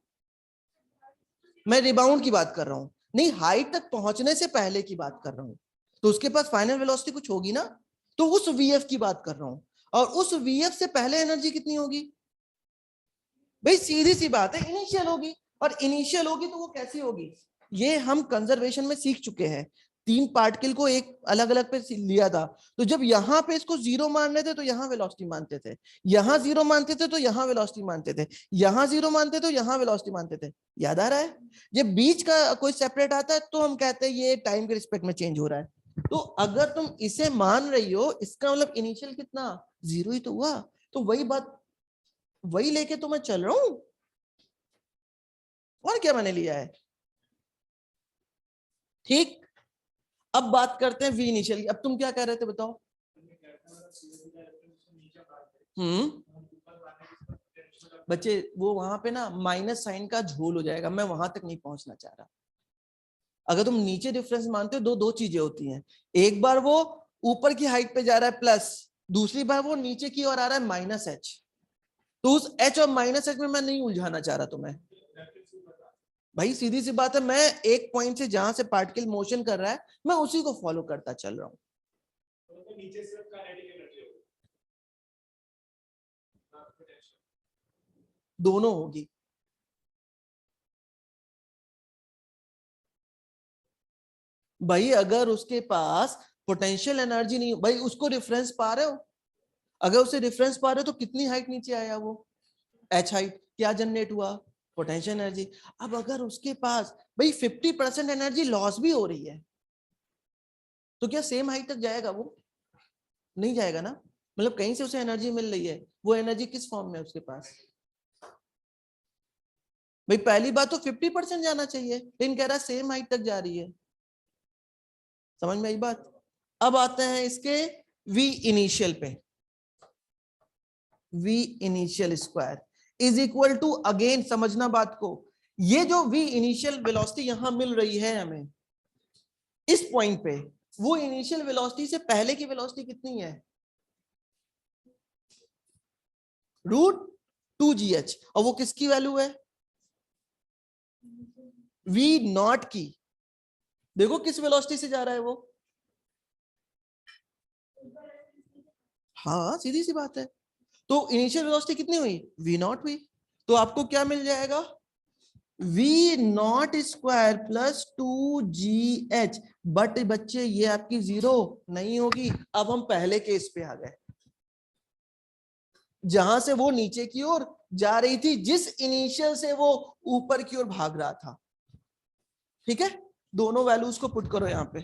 S1: मैं रिबाउंड की बात कर रहा हूं, नहीं हाइट तक पहुंचने से पहले की बात कर रहा हूं। तो उसके पास फाइनल वेलोसिटी कुछ होगी ना, तो उस वीएफ की बात कर रहा हूं। और उस वीएफ से पहले एनर्जी कितनी होगी भाई, सीधी सी बात है, इनिशियल होगी। और इनिशियल होगी तो वो कैसी होगी, ये हम कंजर्वेशन में सीख चुके हैं। 3 पार्टिकल को एक अलग अलग पे लिया था, तो जब यहाँ पे इसको 0 मान रहे थे तो यहाँ वेलोसिटी मानते थे, यहाँ 0 मानते थे तो यहाँ वेलोसिटी मानते थे, यहाँ 0 मानते तो यहाँ वेलोसिटी मानते थे। याद आ रहा है, जब बीच का कोई सेपरेट आता है तो हम कहते हैं ये टाइम के रिस्पेक्ट में चेंज हो रहा है। तो अगर तुम इसे मान रही हो, इसका मतलब इनिशियल कितना, 0 ही तो हुआ। तो वही बात, वही लेके तो मैं चल रहा हूं, और क्या मैंने लिया है। ठीक, अब बात करते हैं वी इनिशियल। अब तुम क्या कह रहे थे बताओ। बच्चे वो वहां पे ना माइनस साइन का झोल हो जाएगा, मैं वहां तक नहीं पहुंचना चाह रहा। अगर तुम नीचे डिफरेंस मानते हो, दो चीजें होती हैं, एक बार वो ऊपर की हाइट पे जा रहा है प्लस, दूसरी बार वो नीचे की ओर आ रहा है माइनस एच। तो उस एच और माइनस एच में मैं नहीं उलझाना चाह रहा तुम्हें। भाई सीधी सी बात है, मैं एक पॉइंट से जहां से पार्टिकल मोशन कर रहा है मैं उसी को फॉलो करता चल रहा हूं। दोनों होगी भाई। अगर उसके पास पोटेंशियल एनर्जी नहीं, भाई उसको रेफरेंस पा रहे हो, अगर उसे रेफरेंस पा रहे हो तो कितनी हाइट नीचे आया वो, एच हाइट, क्या जनरेट हुआ, पोटेंशियल एनर्जी। अब अगर उसके पास भाई 50% एनर्जी लॉस भी हो रही है, तो क्या सेम हाइट तक जाएगा वो, नहीं जाएगा ना। मतलब कहीं से उसे एनर्जी मिल रही है, वो एनर्जी किस फॉर्म में है उसके पास। भाई पहली बात तो 50% जाना चाहिए, लेकिन कह रहा है सेम हाइट तक जा रही है। समझ में आई बात। अब आते हैं इसके वी इनिशियल पे। V initial square is equal to, again समझना बात को, ये जो वी इनिशियल वेलोसिटी यहां मिल रही है हमें इस पॉइंट पे, वो इनिशियल वेलोसिटी से पहले की वेलोसिटी कितनी है, √2gh। और वो किसकी वैल्यू है, वी नॉट की। देखो किस वेलोसिटी से जा रहा है वो, हाँ सीधी सी बात है। तो इनिशियल वेलोसिटी कितनी हुई, वी नॉट हुई। तो आपको क्या मिल जाएगा, V not square plus 2gh। But बच्चे ये आपकी 0 नहीं होगी। अब हम पहले केस पे आ गए, जहां से वो नीचे की ओर जा रही थी, जिस इनिशियल से वो ऊपर की ओर भाग रहा था। ठीक है, दोनों वैल्यूज को पुट करो यहां पे।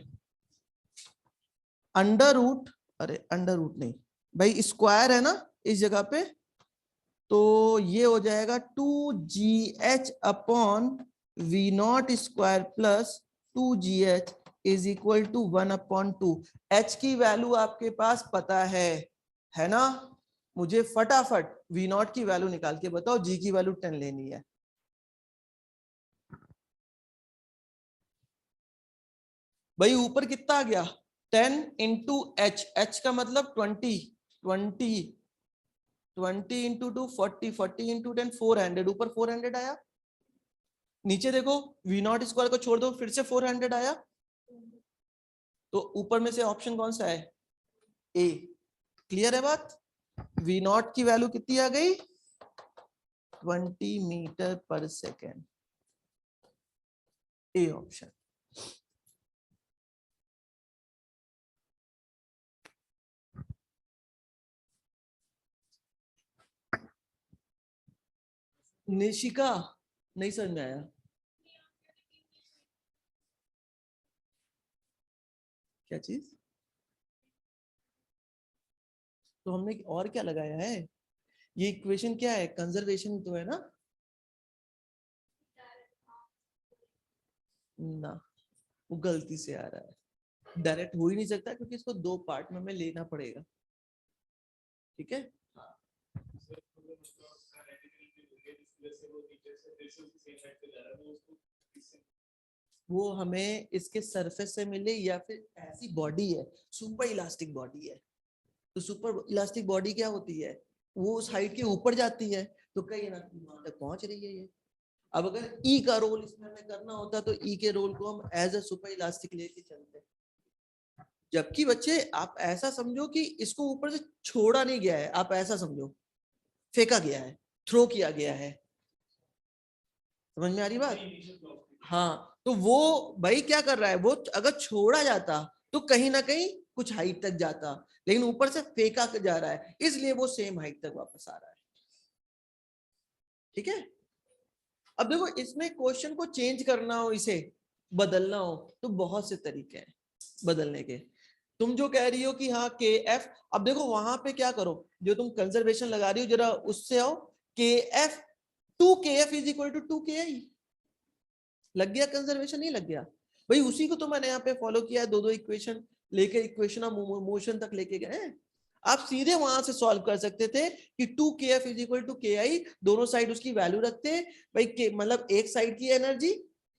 S1: अंडर रूट, अरे अंडर रूट नहीं भाई, स्क्वायर है ना इस जगह पे, तो ये हो जाएगा 2gh upon V not square plus 2gh is equal to 1/2। h की वैल्यू आपके पास पता है ना। मुझे फटाफट वी नॉट की वैल्यू निकाल के बताओ, g की वैल्यू 10 लेनी है। भाई ऊपर कितना आ गया, 10 इंटू एच, एच का मतलब 20, 20 इंटू 2 40, 40 इंटू 10 400, ऊपर 400 आया। नीचे देखो वी नॉट स्क्वायर को छोड़ दो, फिर से 400 आया। तो ऊपर में से ऑप्शन कौन सा है, ए। क्लियर है बात, वी नॉट की वैल्यू कितनी आ गई, 20 मीटर पर सेकेंड, ए ऑप्शन। निशिका नहीं समझ में आया, क्या चीज, तो हमने और क्या लगाया है, ये इक्वेशन क्या है, कंजर्वेशन तो है ना। ना, वो गलती से आ रहा है, डायरेक्ट हो ही नहीं सकता क्योंकि इसको 2 पार्ट में हमें लेना पड़ेगा। ठीक है, वो हमें इसके सरफेस से मिले या फिर ऐसी बॉडी है, सुपर इलास्टिक बॉडी है। तो सुपर इलास्टिक बॉडी क्या होती है, वो उस हाइट के ऊपर जाती है, तो कहीं ना कहीं वहां तक पहुंच रही है ये। अब अगर ई का रोल इसमें हमें करना होता तो ई के रोल को हम एज अ सुपर इलास्टिक लेके चलते। जबकि बच्चे आप ऐसा समझो कि इसको ऊपर से छोड़ा नहीं गया है, आप ऐसा समझो फेंका गया है, थ्रो किया गया है। समझ में आ रही बात? हाँ, तो वो भाई क्या कर रहा है, वो अगर छोड़ा जाता तो कहीं ना कहीं कुछ हाइट तक जाता, लेकिन ऊपर से फेंका जा रहा है, इसलिए वो सेम हाइट तक वापस आ रहा है। ठीक है। अब देखो इसमें क्वेश्चन को चेंज करना हो, इसे बदलना हो, तो बहुत से तरीके हैं बदलने के। तुम जो कह रही हो कि हाँ के एफ, अब देखो वहां पे क्या करो, जो तुम कंजर्वेशन लगा रही हो जरा उससे आओ, के F 2kf is equal to 2ki। लग गया कंजर्वेशन? नहीं लग गया भाई, उसी को तो मैंने यहाँ पे फॉलो किया है, दो दो इक्वेशन लेके इक्वेशन ऑफ मोशन तक लेके गए हैं। आप सीधे वहां से सॉल्व कर सकते थे कि 2kf is equal to ki, दोनों साइड उसकी वैल्यू रखते हैं भाई, मतलब एक साइड की एनर्जी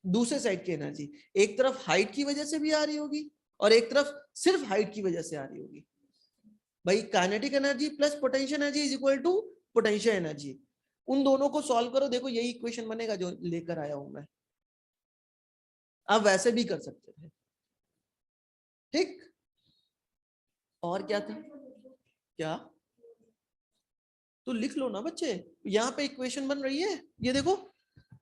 S1: दूसरे साइड की एनर्जी, एक तरफ हाइट की वजह से भी आ रही होगी और एक तरफ सिर्फ हाइट की वजह से आ रही होगी। भाई kinetic energy plus potential energy is equal to potential energy, उन दोनों को सॉल्व करो, देखो यही इक्वेशन बनेगा जो लेकर आया हूं मैं। आप वैसे भी कर सकते थे। ठीक, और क्या था? क्या? तो लिख लो ना बच्चे, यहाँ पे इक्वेशन बन रही है, ये देखो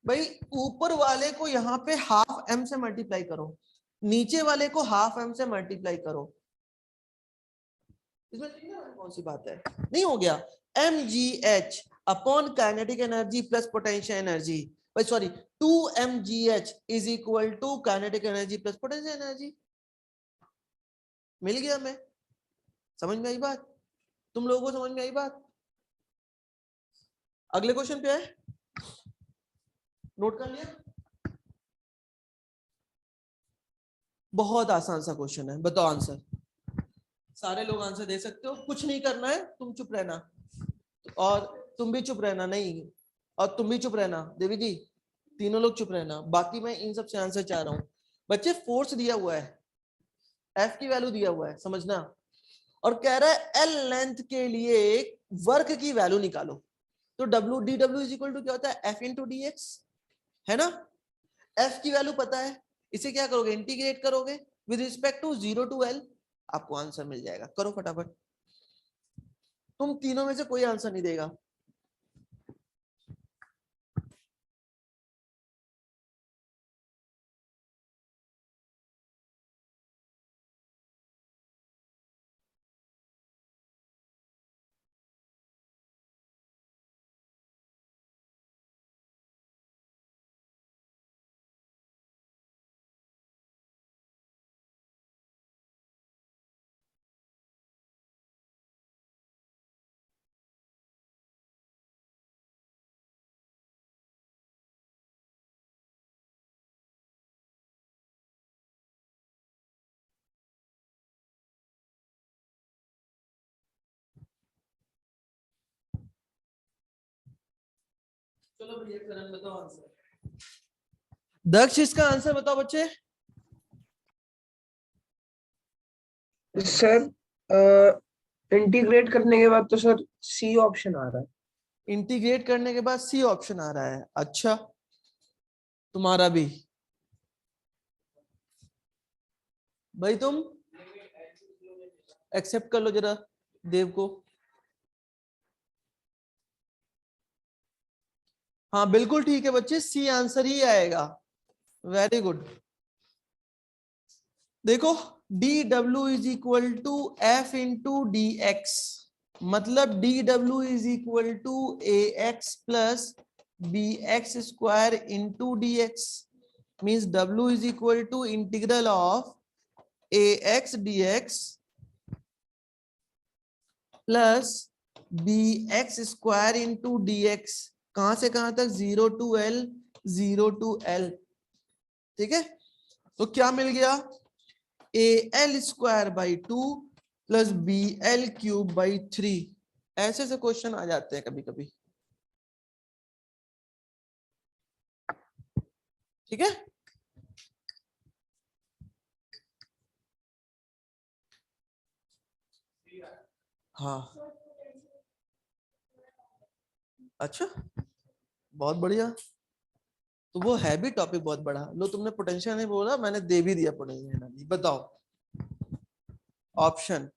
S1: भाई, ऊपर वाले को यहाँ पे हाफ m से मल्टीप्लाई करो, नीचे वाले को हाफ m से मल्टीप्लाई करो, इसमें कौन सी बात है? नहीं हो गया? mgh upon kinetic energy plus potential energy, भाई sorry 2mgh is equal to kinetic energy plus potential energy. मिल गया? मैं समझ में आई बात? तुम लोगों को समझ में आई बात? अगले क्वेश्चन पे है, नोट कर लिया? बहुत आसान सा क्वेश्चन है, बताओ आंसर। सारे लोग आंसर दे सकते हो, कुछ नहीं करना है, तुम चुप रहना और तुम भी चुप रहना, नहीं और तुम भी चुप रहना, देवी जी तीनों लोग चुप रहना, बाकी मैं इन सब से आंसर चाह रहा हूं। बच्चे फोर्स दिया हुआ है, एफ की वैल्यू दिया हुआ है, समझना, और कह रहा है एल लेंथ के लिए वर्क की वैल्यू निकालो। तो W D W is equal to क्या होता है, एफ इंटू डी एक्स, है ना? एफ की वैल्यू पता है, इसे क्या करोगे, इंटीग्रेट करोगे with respect to 0 to L, आपको आंसर मिल जाएगा। करो फटाफट, तुम तीनों में से कोई आंसर नहीं देगा। चलो भैया करण बताओ आंसर। दक्ष इसका आंसर बताओ बच्चे।
S2: सर इंटीग्रेट करने के बाद तो सर सी ऑप्शन आ रहा है।
S1: इंटीग्रेट करने के बाद सी ऑप्शन आ रहा है, अच्छा तुम्हारा भी भाई, तुम एक्सेप्ट कर लो जरा देव को। हाँ बिल्कुल ठीक है बच्चे, सी आंसर ही आएगा, वेरी गुड। देखो d W is equal to F into d x, मतलब d W is equal to a x plus b x square into d x, means W is equal to integral of a x d x plus b x square into d x, कहां से कहां तक, 0 to L, 0 to L. ठीक है, तो क्या मिल गया, A L square by 2 plus B L cube by 3। ऐसे से क्वेश्चन आ जाते हैं कभी कभी। ठीक है, हाँ अच्छा, बहुत बढ़िया। तो वो है भी टॉपिक बहुत बड़ा। लो तुमने पोटेंशियल नहीं बोला, मैंने दे भी दिया पोटेंशियल एनर्जी। बताओ ऑप्शन,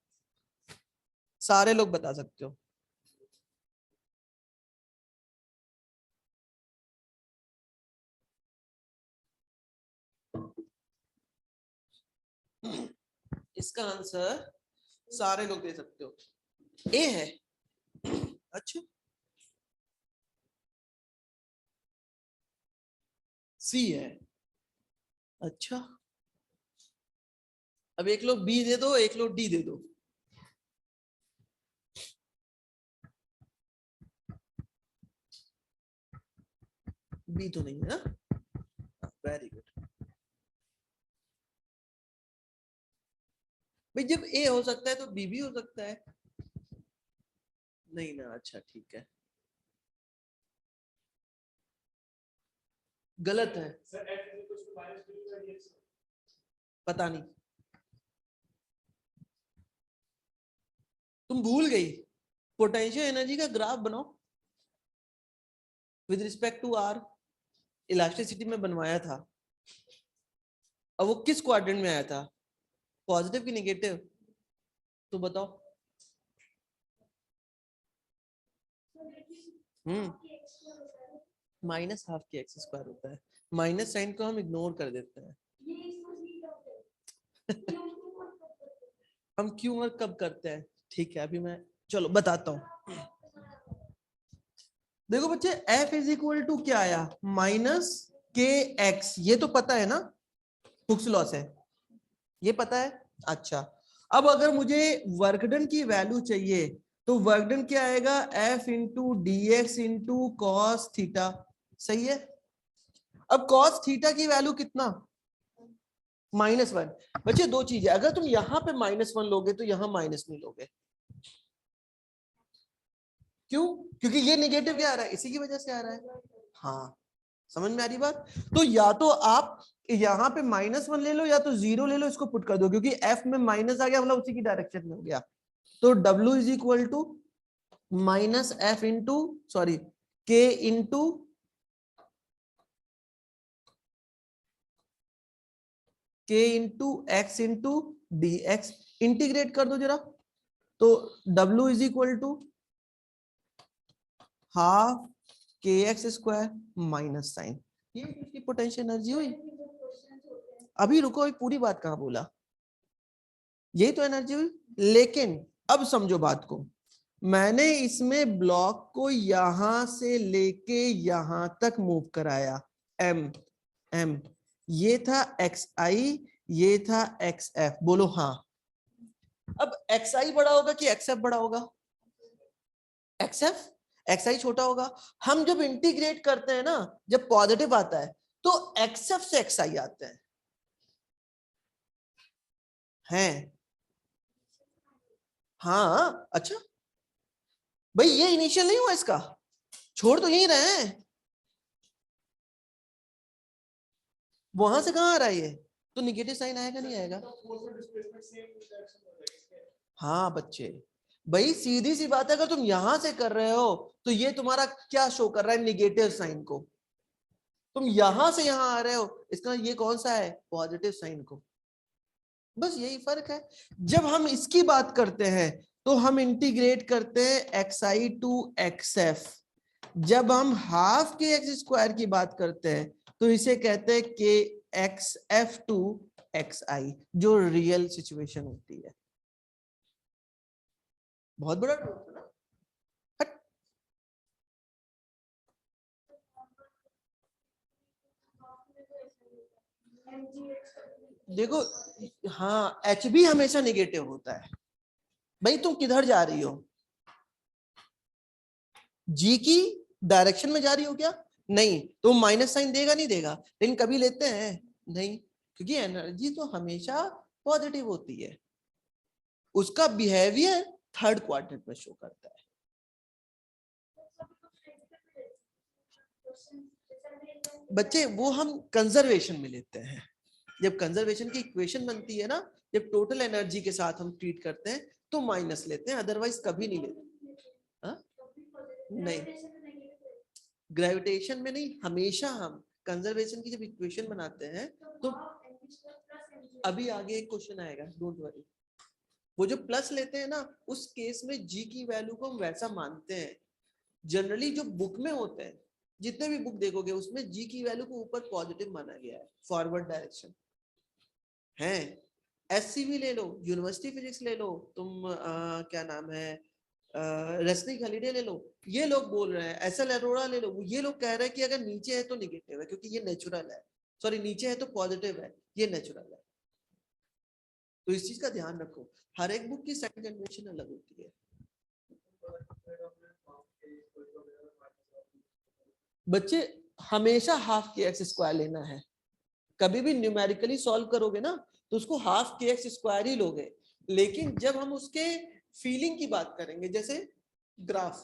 S1: सारे लोग बता सकते हो। इसका आंसर सारे लोग दे सकते हो, ए है। अच्छा, सी है। अच्छा, अब एक लोग बी दे दो, एक लोग डी दे दो। बी तो नहीं है ना, वेरी गुड भाई। जब ए हो सकता है तो बी भी हो सकता है, नहीं ना? अच्छा ठीक है, गलत है। पता नहीं, तुम भूल गई। पोटेंशियल एनर्जी का ग्राफ बनाओ with respect to R, elasticity में बनवाया था। अब वो किस क्वाड्रेंट में आया था, पॉजिटिव की नेगेटिव? तो बताओ। Minus half k x square होता है। माइनस साइन को हम इग्नोर कर देते हैं। हम क्यों और कब करते हैं? ठीक है, अभी मैं चलो बताता हूँ। देखो बच्चे, एफ इज इक्वल टू क्या आया, माइनस के एक्स। ये तो पता है ना, हुक्स लॉ से ये पता है। अच्छा, अब अगर मुझे वर्कडन की वैल्यू चाहिए तो वर्कडन क्या आएगा, F into d x into cos theta. सही है। अब कॉस थीटा की वैल्यू कितना, -1। बच्चे दो चीजें, अगर तुम यहां पे -1 लोगे तो यहां माइनस नहीं लोगे। क्यों? क्योंकि ये नेगेटिव क्या आ रहा है, इसी की वजह से आ रहा है। हाँ, समझ में आ रही बात? तो या तो आप यहाँ पे -1 ले लो या तो 0 ले लो, इसको पुट कर दो, क्योंकि एफ में माइनस आ गया मतलब उसी की डायरेक्शन में हो गया। तो W is equal to minus F into sorry k into x into d x. Integrate कर दो जरा, तो W is equal to half k x square minus sign. ये इसकी पोटेंशियल एनर्जी हुई। अभी रुको, अभी पूरी बात कहां बोला, यही तो एनर्जी हुई। लेकिन अब समझो बात को, मैंने इसमें ब्लॉक को यहां से लेके यहां तक मूव कराया, एम एम, ये था एक्स आई, ये था एक्स एफ। बोलो हाँ। अब एक्स आई बड़ा होगा कि एक्स एफ बड़ा होगा? X F. एक्स आई छोटा होगा। हम जब इंटीग्रेट करते हैं ना, जब पॉजिटिव आता है तो एक्स एफ से एक्स आई आते हैं। हाँ अच्छा भाई, ये इनिशियल नहीं हुआ इसका, छोड़ तो यही रहे हैं, वहां से कहां आ रहा है ये, तो निगेटिव साइन आएगा नहीं आएगा? हाँ बच्चे, भाई सीधी सी बात है, अगर तुम यहां से कर रहे हो तो ये तुम्हारा क्या शो कर रहा है, निगेटिव साइन को। तुम यहां से यहां आ रहे हो, इसका ये कौन सा है, पॉजिटिव साइन को। बस यही फर्क है। जब हम इसकी बात करते हैं तो हम इंटीग्रेट करते हैं X I to X F. जब हम हाफ के एक्स स्क्वायर की बात करते हैं तो इसे कहते हैं के एक्स एफ टू एक्स आई, जो रियल सिचुएशन होती है। बहुत बड़ा रूल है ना। हट। देखो, हाँ एच भी हमेशा निगेटिव होता है। भाई तुम किधर जा रही हो, जी की डायरेक्शन में जा रही हो क्या? नहीं, तो माइनस साइन देगा नहीं देगा? लेकिन कभी लेते हैं नहीं, क्योंकि एनर्जी तो हमेशा पॉजिटिव होती है। उसका बिहेवियर थर्ड क्वाड्रेंट में शो करता है। बच्चे वो हम कंजर्वेशन में लेते हैं। जब कंजर्वेशन की इक्वेशन बनती है ना, जब टोटल एनर्जी के साथ हम ट्रीट करते हैं तो माइनस लेते हैं, अदरवाइज कभी नहीं लेते। नहीं, ग्रेविटेशन में नहीं, हमेशा हम कंजर्वेशन की जब इक्वेशन बनाते हैं तो अभी आगे एक क्वेश्चन आएगा, डोंट वरी। वो जो प्लस लेते हैं ना, उस केस में जी की वैल्यू को हम वैसा मानते हैं। जनरली जो बुक में होते हैं, जितने भी बुक देखोगे उसमें जी की वैल्यू को ऊपर पॉजिटिव माना गया है, फॉरवर्ड डायरेक्शन है। एससीवी ले लो, यूनिवर्सिटी फिजिक्स ले लो, तुम क्या नाम है, रश्मि हॉलिडे ले लो, ये लोग बोल रहे हैं, एसएल अरोड़ा ले लो, ये लोग कह रहे हैं कि अगर नीचे है तो निगेटिव है क्योंकि ये नेचुरल है, सॉरी नीचे है तो पॉजिटिव है, ये नेचुरल है। तो इस चीज का ध्यान रखो, हर एक बुक की सेकंड जनरेशन अलग होती है। बच्चे हमेशा हाफ के एक्स स्क्वायर लेना है, कभी भी न्यूमेरिकली सॉल्व करोगे ना तो उसको हाफ के एक्स स्क्वायर ही लोगे, लेकिन जब हम उसके फीलिंग की बात करेंगे, जैसे ग्राफ,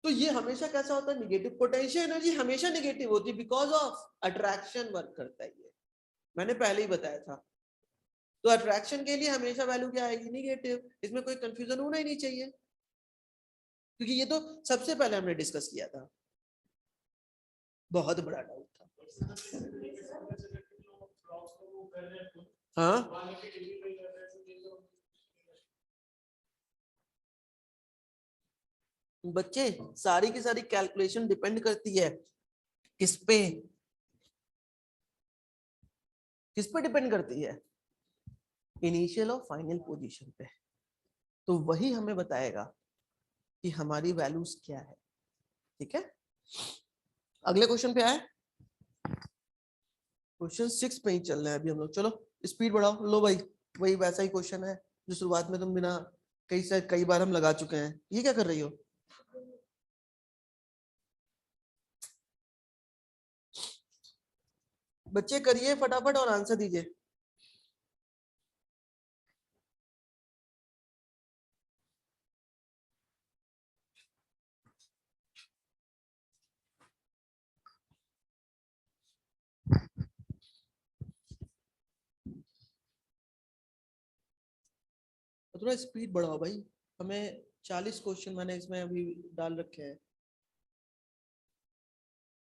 S1: तो ये हमेशा कैसा होता है, निगेटिव। पोटेंशियल एनर्जी हमेशा निगेटिव होती है बिकॉज ऑफ अट्रैक्शन वर्क करता है, ये मैंने पहले ही बताया था। तो अट्रैक्शन के लिए हमेशा वैल्यू क्या आएगी, निगेटिव। इसमें कोई कंफ्यूजन होना ही नहीं चाहिए क्योंकि ये तो सबसे पहले हमने डिस्कस किया था, बहुत बड़ा डाउट था। हाँ, बच्चे सारी की सारी कैलकुलेशन डिपेंड करती है किस पे, किस पे डिपेंड करती है, इनिशियल और फाइनल पोजीशन पे। तो वही हमें बताएगा कि हमारी वैल्यूज क्या है। ठीक है, अगले क्वेश्चन पे आए, क्वेश्चन 6 पे ही चल रहे हैं अभी हम लोग। चलो स्पीड बढ़ाओ, लो भाई, वही वैसा ही क्वेश्चन है जो शुरुआत में तुम बिना कई बार हम लगा चुके हैं। ये क्या कर रही हो? बच्चे करिए फटाफट और आंसर दीजिए। थोड़ा स्पीड बढ़ाओ भाई, हमें 40 क्वेश्चन मैंने इसमें अभी डाल रखे हैं।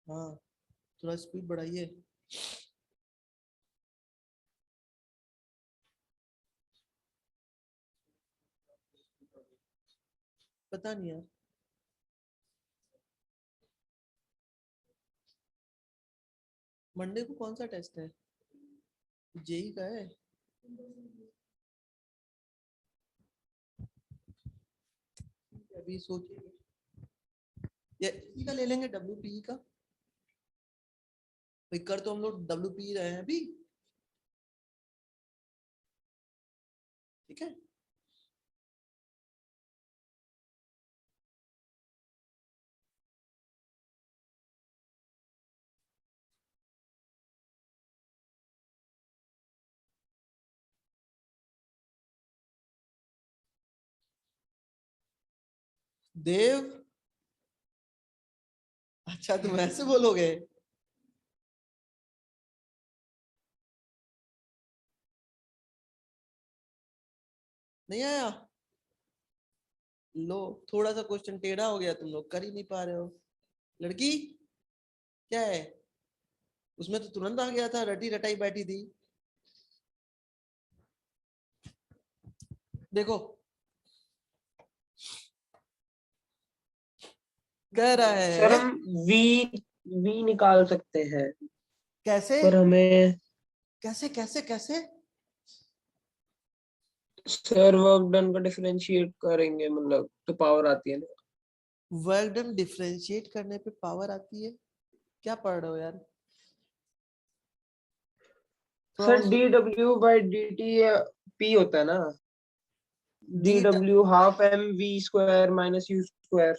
S1: हाँ, थोड़ा स्पीड बढ़ाइए। पता नहीं यार, मंडे को कौन सा टेस्ट है? जेई का है? अभी सोचिए, या ई का ले लेंगे, WPE का। भाई कर तो हम लोग WPE रहे हैं अभी। ठीक है, देव। अच्छा तुम ऐसे बोलोगे? नहीं आया? लो, थोड़ा सा क्वेश्चन टेढ़ा हो गया, तुम लोग कर ही नहीं पा रहे हो। लड़की क्या है, उसमें तो तुरंत आ गया था, रटी रटाई बैठी थी। देखो कह रहा
S2: सर
S1: है,
S2: हम वी वी निकाल सकते हैं,
S1: कैसे
S2: पर हमें
S1: कैसे कैसे कैसे?
S2: सर वर्क डन का डिफरेंशिएट करेंगे मतलब तो पावर आती है ना।
S1: वर्क डन डिफरेंशिएट करने पे पावर आती है? क्या पढ़ रहे हो यार? थोड़ा
S2: सर
S1: और
S2: dw/dt p होता है ना,
S1: D,
S2: dw half mv square minus u square.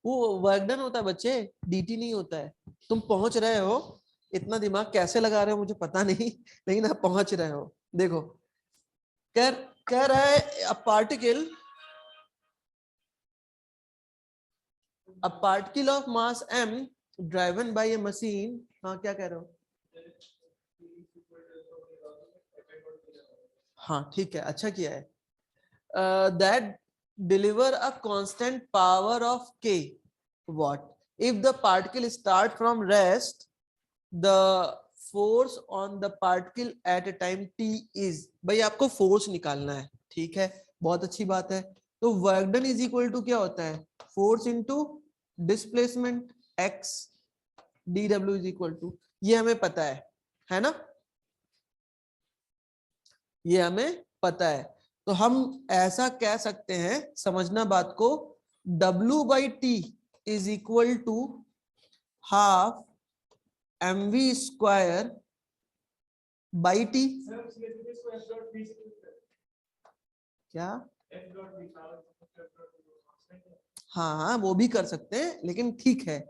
S1: वो वर्क डन होता है बच्चे, डीटी नहीं होता है। तुम पहुंच रहे हो, इतना दिमाग कैसे लगा रहे हो मुझे पता नहीं, लेकिन आप पहुंच रहे हो। देखो कह कह रहा है a particle of mass m driven by a machine। हाँ क्या कह रहे हो? हाँ ठीक है, अच्छा किया है। that deliver a constant power of k watt. If the particle start from rest, the force on the particle at a time t is, भाई आपको फोर्स निकालना है, ठीक है, बहुत अच्छी बात है। तो work done is equal to क्या होता है, force into displacement x, dw is equal to, ये हमें पता है ना, ये हमें पता है। तो हम ऐसा कह सकते हैं, समझना बात को, W by T is equal to half mv square by T. क्या, हाँ वो भी कर सकते हैं, लेकिन ठीक है,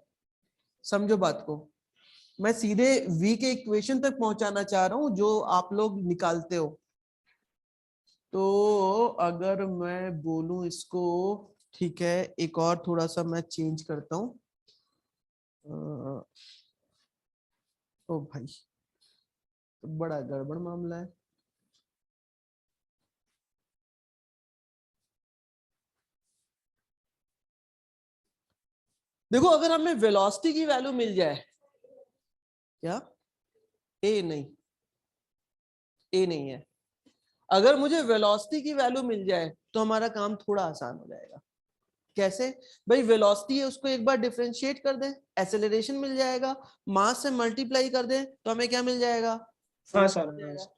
S1: समझो बात को, मैं सीधे v के इक्वेशन तक पहुंचाना चाह रहा हूं जो आप लोग निकालते हो। तो अगर मैं बोलूं इसको, ठीक है, एक और थोड़ा सा मैं चेंज करता हूं। ओ भाई, तो बड़ा गड़बड़ मामला है। देखो, अगर हमें वेलोसिटी की वैल्यू मिल जाए, क्या ए नहीं, ए नहीं है, अगर मुझे वेलोसिटी की वैल्यू मिल जाए तो हमारा काम थोड़ा आसान हो जाएगा। कैसे भाई, वेलोसिटी है उसको एक बार डिफरेंशिएट कर दें, एक्सेलरेशन मिल जाएगा, मास से मल्टीप्लाई कर दें तो हमें क्या मिल जाएगा,
S2: हाँ
S1: फोर्स
S2: सर,
S1: मिल जाएगा।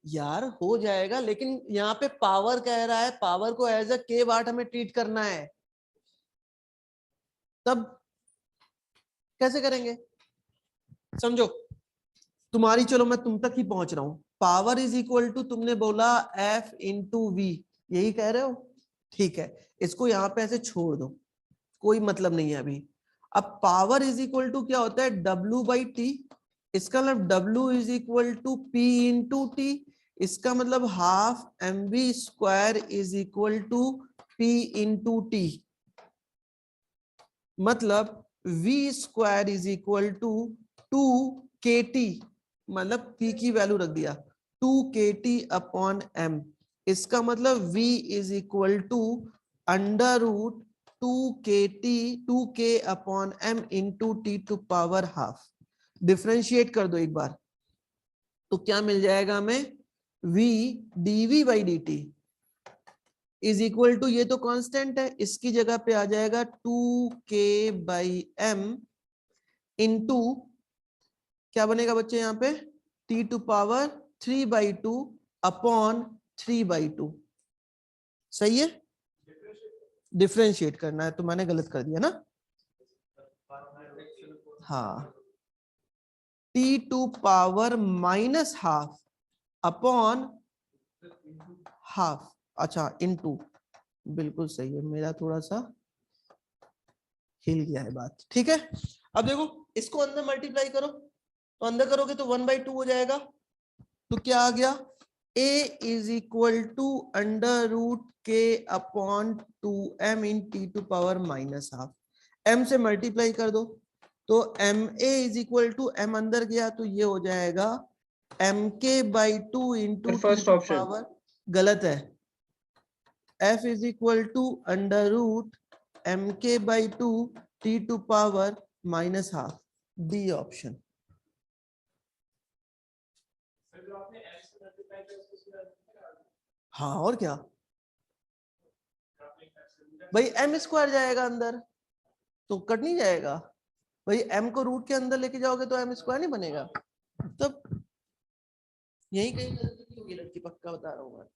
S1: यार हो जाएगा, लेकिन यहाँ पे पावर कह रहा है, पावर को एज अ के वाट हमें ट्रीट करना है, तब कैसे करेंगे, समझो तुम्हारी, चलो मैं तुम तक ही पहुंच रहा हूं। पावर इज इक्वल टू, तुमने बोला F इंटू वी, यही कह रहे हो, ठीक है, इसको यहाँ पे ऐसे छोड़ दो, कोई मतलब नहीं है अभी। अब पावर इज इक्वल टू क्या होता है, W बाई टी, इसका मतलब W is equal to P into T, इसका मतलब half mv square is equal to P into T, मतलब v square is equal to 2kT, मतलब p की वैल्यू रख दिया 2kT अपॉन m, इसका मतलब v is equal to under root 2k upon m into T to power half. Differentiate कर दो एक बार, तो क्या मिल जाएगा हमें, v dv by dt is equal to, ये तो कांस्टेंट है, इसकी जगह पे आ जाएगा 2k बाई m इंटू, क्या बनेगा बच्चे यहाँ पे, t टू पावर 3/2 अपॉन 3/2, सही है। डिफरेंशिएट करना है, तो मैंने गलत कर दिया ना, हाँ, t to power minus half upon half, अच्छा इनटू, बिल्कुल सही है, मेरा थोड़ा सा हिल गया है बात, ठीक है। अब देखो, इसको अंदर मल्टीप्लाई करो, तो अंदर करोगे तो 1/2 हो जाएगा, तो क्या आ गया, a is equal to under root k upon 2m in t to power minus half, m से मल्टीप्लाई कर दो, तो ma is equal to m अंदर गया तो ये हो जाएगा mk by 2 into t
S2: first
S1: to
S2: option
S1: power, गलत है, f is equal to under root mk by 2 t to power minus half, D option. हाँ और क्या भाई, m स्क्वायर जाएगा अंदर तो कट नहीं जाएगा भाई, m को रूट के अंदर लेके जाओगे तो m स्क्वायर नहीं बनेगा, तब यही कहीं गलती होगी लड़की, पक्का बता रहा हूँ मैं।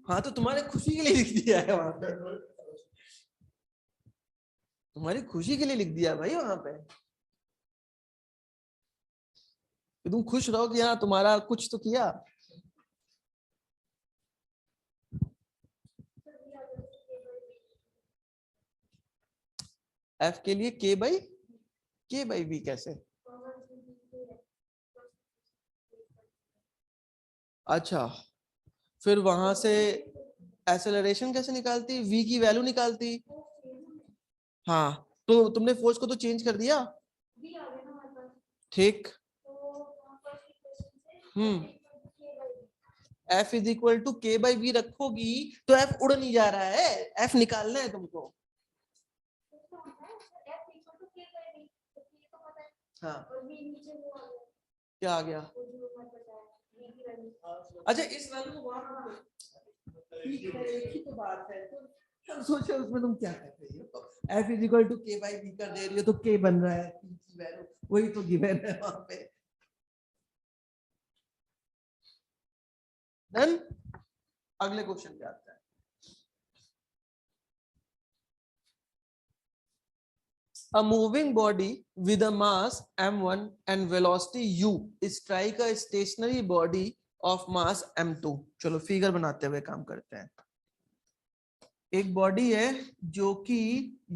S1: हाँ तो तुम्हारे खुशी के लिए लिख दिया है वहां पे, तुम्हारी खुशी के लिए लिख दिया भाई वहां पे, कि तुम खुश रहो कि हाँ तुम्हारा कुछ तो किया। F के लिए k बाई वी कैसे, अच्छा, फिर वहां से एक्सेलरेशन कैसे निकालती, v की वैल्यू निकालती। हाँ, तो तुमने फोर्स को तो चेंज कर दिया। ठीक। F इज इक्वल टू के बाई बी रखोगी तो F उड़ नहीं जा रहा है, F निकालना है तुमको। हाँ, क्या आ गया। अच्छा, इस वैल्यू को ठीक है, एक ही तो बात है, तो सोचो उसमें तुम क्या कर रही हो। F इज इक्वल टू के बाई बी कर दे रही हो तो K बन रहा है, की वैल्यू वही तो गिवन है वहां पे। डन। अगले क्वेश्चन पे आता है। A moving body with a mass m1 and velocity u strike a stationary body of mass m2। चलो फिगर बनाते हुए काम करते हैं। एक बॉडी है जो कि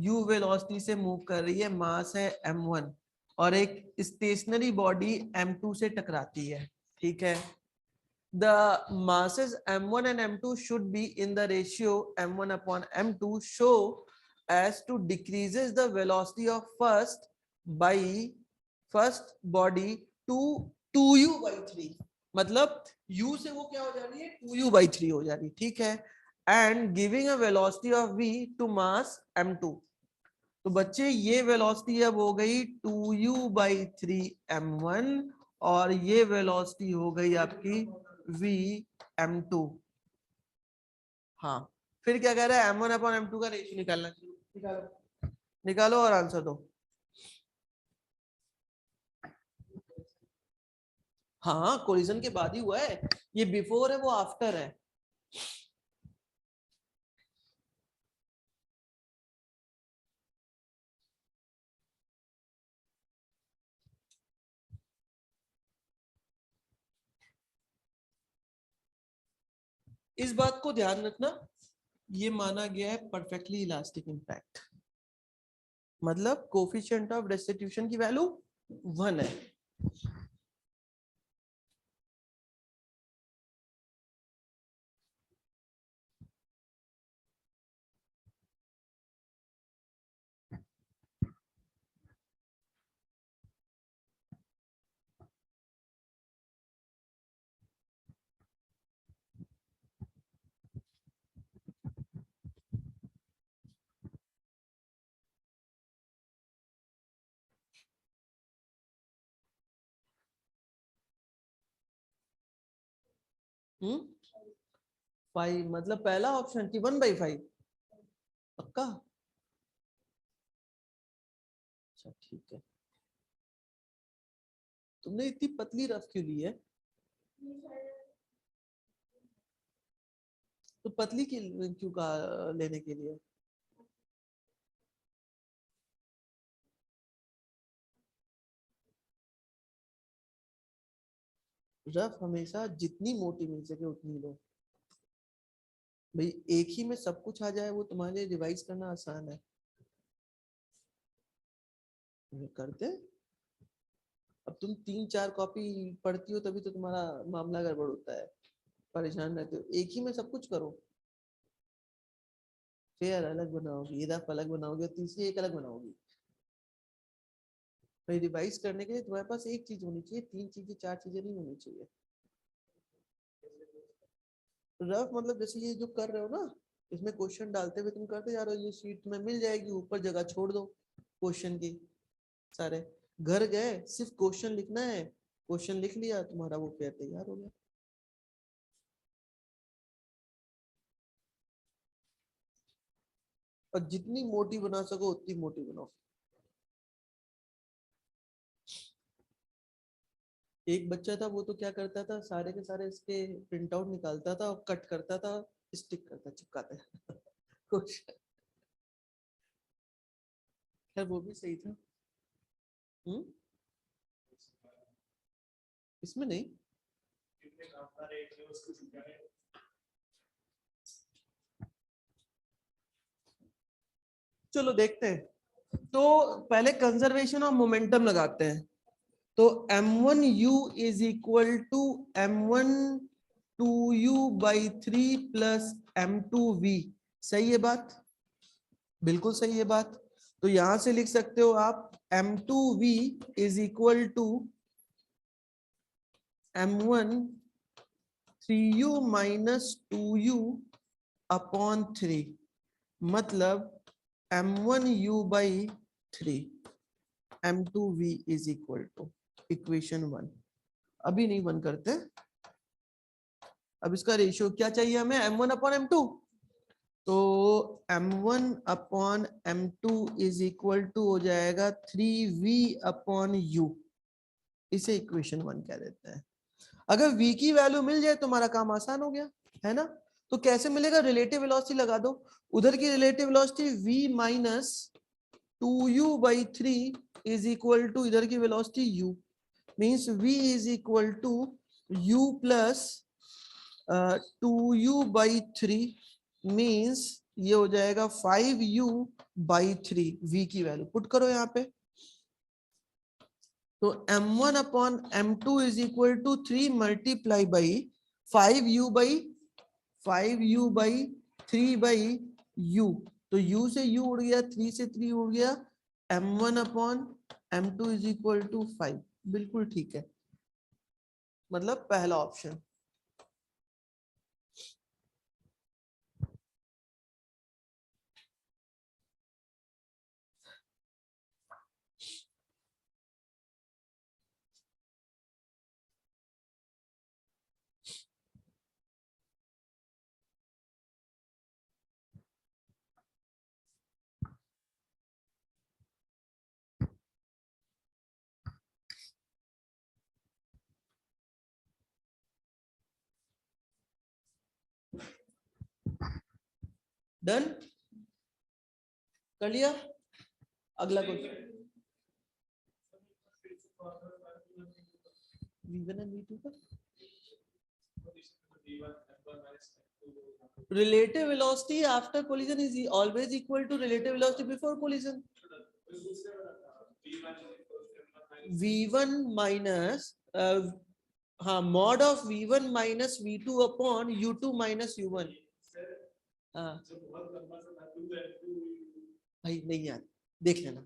S1: u वेलोसिटी से मूव कर रही है, मास है m1, और एक स्टेशनरी बॉडी m2 से टकराती है। ठीक है। The masses m1 and m2 should be in the ratio m1 upon m2 show as to decreases the velocity of first body to 2u by 3। मतलब u से वो क्या हो जा रही है, 2u by 3 हो जा रही है। ठीक है। And giving a velocity of v to mass m2। तो बच्चे ये वेलोसिटी अब हो गई 2u by 3 m1 और ये वेलोसिटी हो गई आपकी v m2। हाँ, फिर क्या कह रहा है, m1 अपॉन m2 का रेशियो निकालना। निकालो निकालो और आंसर दो। हाँ, कोलिजन के बाद ही हुआ है, ये बिफोर है वो आफ्टर है। इस बात को ध्यान रखना, ये माना गया है परफेक्टली इलास्टिक इम्पैक्ट, मतलब कोफिशिएंट ऑफ रेस्टिट्यूशन की वैल्यू 1 है। हम्म, 5 मतलब पहला ऑप्शन की 1/5 पक्का। अच्छा ठीक है, तुमने इतनी पतली रफ क्यों ली है, तो पतली क्यों कहा लेने के लिए। रफ हमेशा जितनी मोटी मिल सके उतनी लो भाई, एक ही में सब कुछ आ जाए वो तुम्हारे लिए रिवाइज करना आसान है। करते, अब तुम 3-4 कॉपी पढ़ती हो तभी तो तुम्हारा मामला गड़बड़ होता है, परेशान रहते हो। एक ही में सब कुछ करो, फेयर अलग बनाओगी, रफ अलग बनाओगी और तीसरी एक अलग बनाओगी। भाई रिवाइज करने के लिए तुम्हारे पास एक चीज होनी चाहिए, 3 चीजें 4 चीजें नहीं होनी चाहिए। रफ मतलब जैसे ये जो कर रहे हो ना, इसमें क्वेश्चन डालते हुए तुम करते जा रहे हो, ये शीट में मिल जाएगी, ऊपर जगह छोड़ दो क्वेश्चन की सारे। घर गए सिर्फ क्वेश्चन लिखना है, क्वेश्चन लिख लिया तुम्हारा वो पेयर तैयार हो गया। और जितनी मोटी बना सको उतनी मोटी बनाओ। एक बच्चा था वो तो क्या करता था, सारे के सारे इसके प्रिंट आउट निकालता था और कट करता था, स्टिक करता चिपकाता कुछ। खैर वो भी सही था। हम्म, इसमें नहीं। चलो देखते हैं, तो पहले कंजर्वेशन ऑफ मोमेंटम लगाते हैं। तो m1u is equal to m1 2u/3 plus m2v। सही है बात, बिल्कुल सही है बात। तो यहां से लिख सकते हो आप m2v is equal to m1 3u minus 2u upon 3, मतलब m1u/3 m2v is equal two equation 1। अभी नहीं वन करते, अब इसका रेशियो क्या चाहिए हमें, m1 अपॉन m2। तो m1 upon m2 is equal to हो जाएगा 3v अपॉन u। इसे इक्वेशन 1 कह देते हैं। अगर v की वैल्यू मिल जाए तो हमारा काम आसान हो गया, है ना। तो कैसे मिलेगा, रिलेटिव वेलोसिटी लगा दो। उधर की relative velocity v minus 2u/3 is equal to इधर की velocity u, means v is equal to u plus 2u/3 means ये हो जाएगा 5u/3। v की वैल्यू पुट करो यहाँ पे, तो m1 upon m2 is equal to 3 multiply by 5u/3/u। तो u से u उड़ गया, 3 से 3 उड़ गया, m1 upon m2 is equal to 5। बिल्कुल ठीक है, मतलब पहला ऑप्शन। डन कर लिया। अगला क्वेश्चन, v1 and v2 का relative velocity after collision is always equal to relative velocity before collision। v1 minus हाँ mod of v1 minus v2 upon u2 minus u1। हाँ भाई नहीं यार, देख लेना।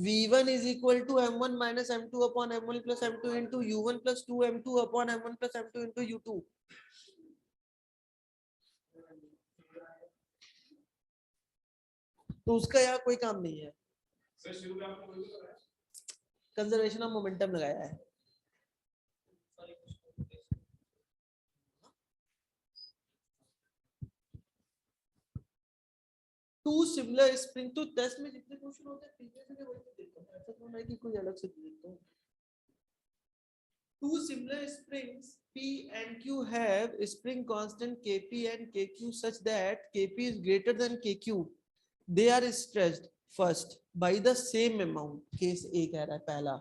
S1: v1 is equal to m1 minus m2 upon m1 plus m2 into u1 plus 2m2 upon m1 plus m2 into u2। तो उसका यहाँ कोई काम नहीं है, कंजर्वेशन ऑफ मोमेंटम लगाया है। टू सिमिलर स्प्रिंग, तो 10 में जितने क्वेश्चन होते हैं प्रीवियस में वही तो देखता हूं, ऐसा तो नहीं कि कोई अलग से देखता हूं। Two similar springs P and Q have spring constant Kp and Kq such that Kp is greater than Kq. They are stretched first by the same amount. Case A कह रहा है पहला,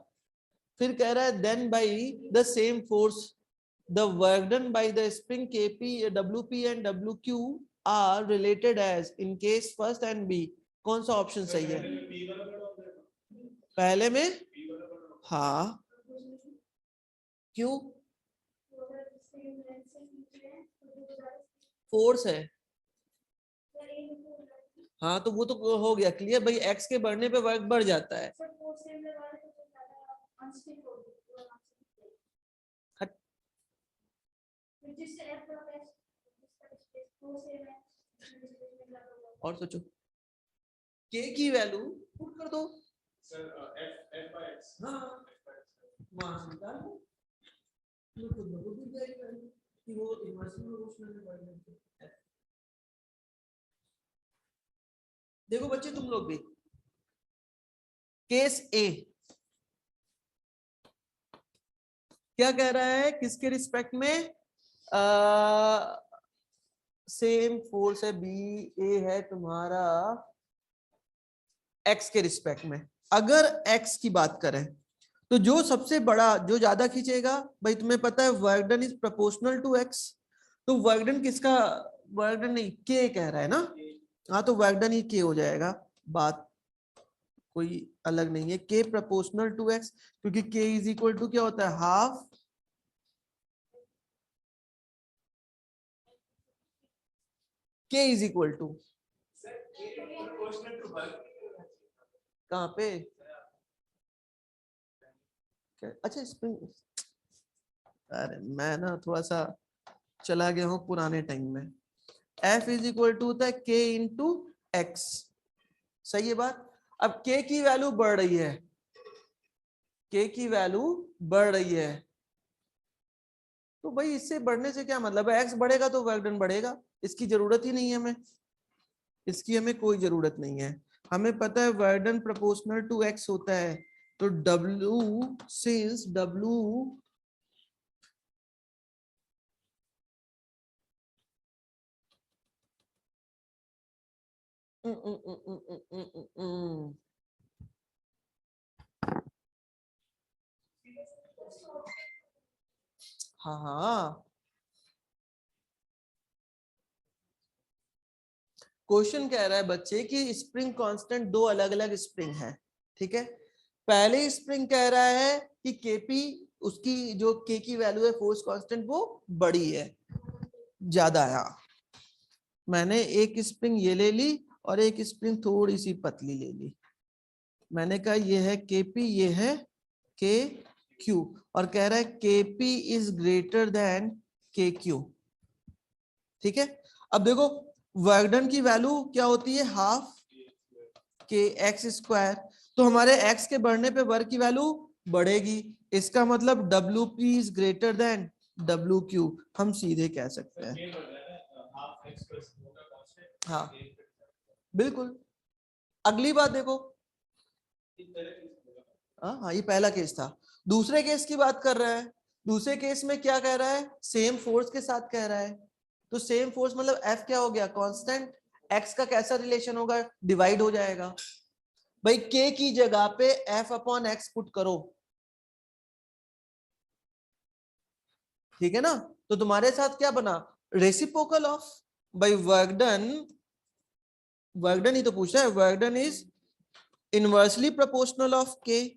S1: फिर कह रहा है then by the same force. The work done by the spring Kp, Wp and Wq are related as in case first and B। कौन सा ऑप्शन सही है, पहले में? हाँ, क्यों? फोर्स है, हाँ तो वो तो हो गया क्लियर भाई, एक्स के बढ़ने पे वर्क बढ़ जाता है। और सोचो, के की वैल्यू पुट कर दो सर, f by x। हाँ वहां से निकाल लो, तो खुद ब खुद मिल जाएगी वैल्यू कि वो इनवर्सली प्रोपोर्शनल है y है। देखो बच्चे तुम लोग भी, केस ए क्या कह रहा है, किसके रिस्पेक्ट में? सेम फोर्स है, बी ए है तुम्हारा एक्स के रिस्पेक्ट में। अगर एक्स की बात करें तो जो सबसे बड़ा, जो ज्यादा खींचेगा, भाई तुम्हें पता है work done is proportional to X, तो वर्क डन किसका, वर्क डन नहीं के कह रहा है ना, हाँ तो वर्क डन ही के हो जाएगा, बात कोई अलग नहीं है, के प्रोपोर्शनल टू एक्स, क्योंकि के इज इक्वल टू क्या होता है, half k is equal to कहाँ पे, अच्छा स्प्रिंग, अरे मैं ना थोड़ा सा चला गया हूँ पुराने टाइम में। f इज इक्वल टू होता है k इंटू एक्स, सही है बात। अब k की वैल्यू बढ़ रही है, k की वैल्यू बढ़ रही है, तो भाई इससे बढ़ने से क्या मतलब है, x बढ़ेगा तो वर्क डन बढ़ेगा, इसकी जरूरत ही नहीं है हमें, इसकी हमें कोई जरूरत नहीं है। हमें पता है work done proportional to x होता है, तो W सिंस W हाँ हाँ, क्वेश्चन कह रहा है बच्चे कि स्प्रिंग कांस्टेंट दो अलग अलग स्प्रिंग है, ठीक है। पहले स्प्रिंग कह रहा है कि केपी, उसकी जो के की वैल्यू है फोर्स कांस्टेंट वो बड़ी है, ज्यादा है। मैंने एक स्प्रिंग ये ले ली और एक स्प्रिंग थोड़ी सी पतली ले ली, मैंने कहा ये है केपी, ये है के क्यू, और कह रहा है केपी इज ग्रेटर देन के क्यू, ठीक है। अब देखो वर्क डन की वैल्यू क्या होती है, हाफ के एक्स स्क्वायर, तो हमारे एक्स के बढ़ने पे वर्क की वैल्यू बढ़ेगी, इसका मतलब W P is greater than W Q, हम सीधे कह सकते हैं। हाँ बिल्कुल। अगली बात देखो, हाँ ये पहला केस था, दूसरे केस की बात कर रहा है। दूसरे केस में क्या कह रहा है, सेम फोर्स के साथ कह रहा है, तो सेम फोर्स मतलब F क्या हो गया कांस्टेंट, X का कैसा रिलेशन होगा, डिवाइड हो जाएगा। भाई K की जगह पे F अपॉन X पुट करो, ठीक है ना, तो तुम्हारे साथ क्या बना, रेसिप्रोकल ऑफ, भाई वर्क डन ही तो पूछ रहा है, work done is inversely proportional of K,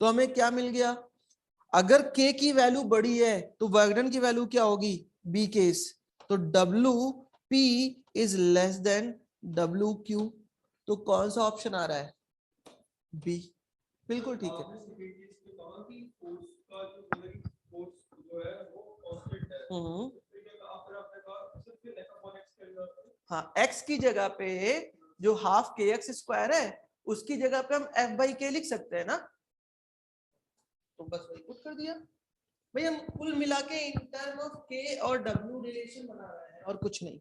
S1: तो हमें क्या मिल गया, अगर K की वैल्यू बड़ी है तो वर्क डन की वैल्यू क्या होगी, B केस, तो W P is less than W Q, तो कौन सा ऑप्शन आ रहा है, B, बिल्कुल ठीक है। हाँ x की जगह पे जो हाफ के एक्स स्क्वायर है उसकी जगह पे हम f बाई के लिख सकते हैं ना, तो बस वही पुट कर दिया। भाई हम कुल मिला के इन टर्म ऑफ के और w रिलेशन बना रहे हैं और कुछ नहीं।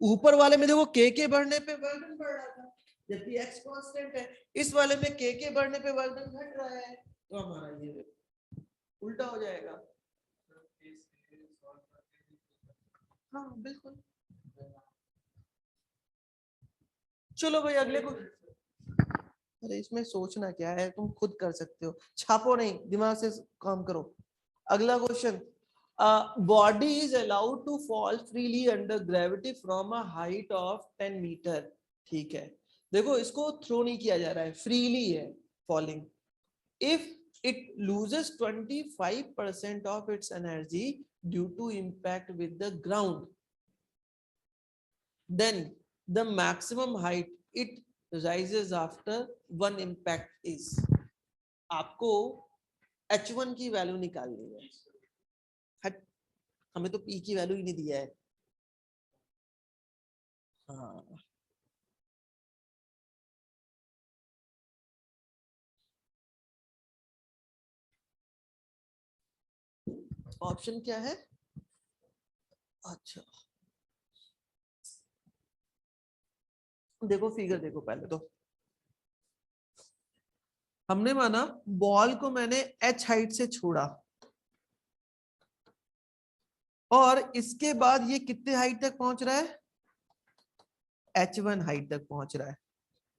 S1: ऊपर वाले में देखो के बढ़ने पे वर्क डन बढ़ रहा था, जबकि x कांस्टेंट है, इस वाले में के बढ़ने पे वर्क डन घट रहा है, तो हमारा ये उल्टा हो जाएगा। हाँ बिल्कुल। चलो भाई अगले को, अरे इसमें सोचना क्या है, तुम खुद कर सकते हो, छापो नहीं, दिमाग से काम करो। अगला question, body is allowed to fall freely under gravity from a height of 10 metre, ठीक है। देखो इसको थ्रो नहीं किया जा रहा है, फ्रीली है falling, if it loses 25% of its energy due to impact with the ground, then the maximum height it rises after one impact is, आपको h1 की वैल्यू निकालनी है। हट, हमें तो p की वैल्यू ही नहीं दिया है। हाँ ऑप्शन क्या है, अच्छा देखो फिगर देखो पहले तो, हमने माना बॉल को मैंने h हाइट से छोड़ा और इसके बाद ये कितने हाइट तक पहुंच रहा है, h1 हाइट तक पहुंच रहा है,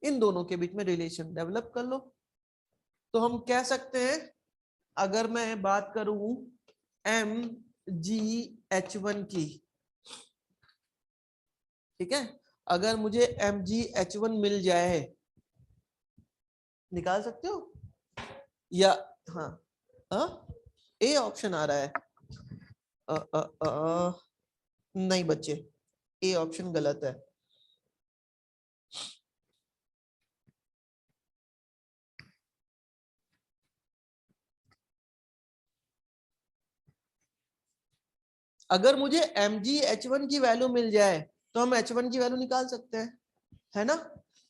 S1: इन दोनों के बीच में रिलेशन डेवलप कर लो। तो हम कह सकते हैं, अगर मैं बात करूं mgh1 की, ठीक है, अगर मुझे mgh1 मिल जाए, निकाल सकते हो या, हाँ ए ऑप्शन आ रहा है, नहीं बच्चे, ए ऑप्शन गलत है। अगर मुझे mgh1 की वैल्यू मिल जाए तो हम h1 की वैल्यू निकाल सकते हैं, है ना।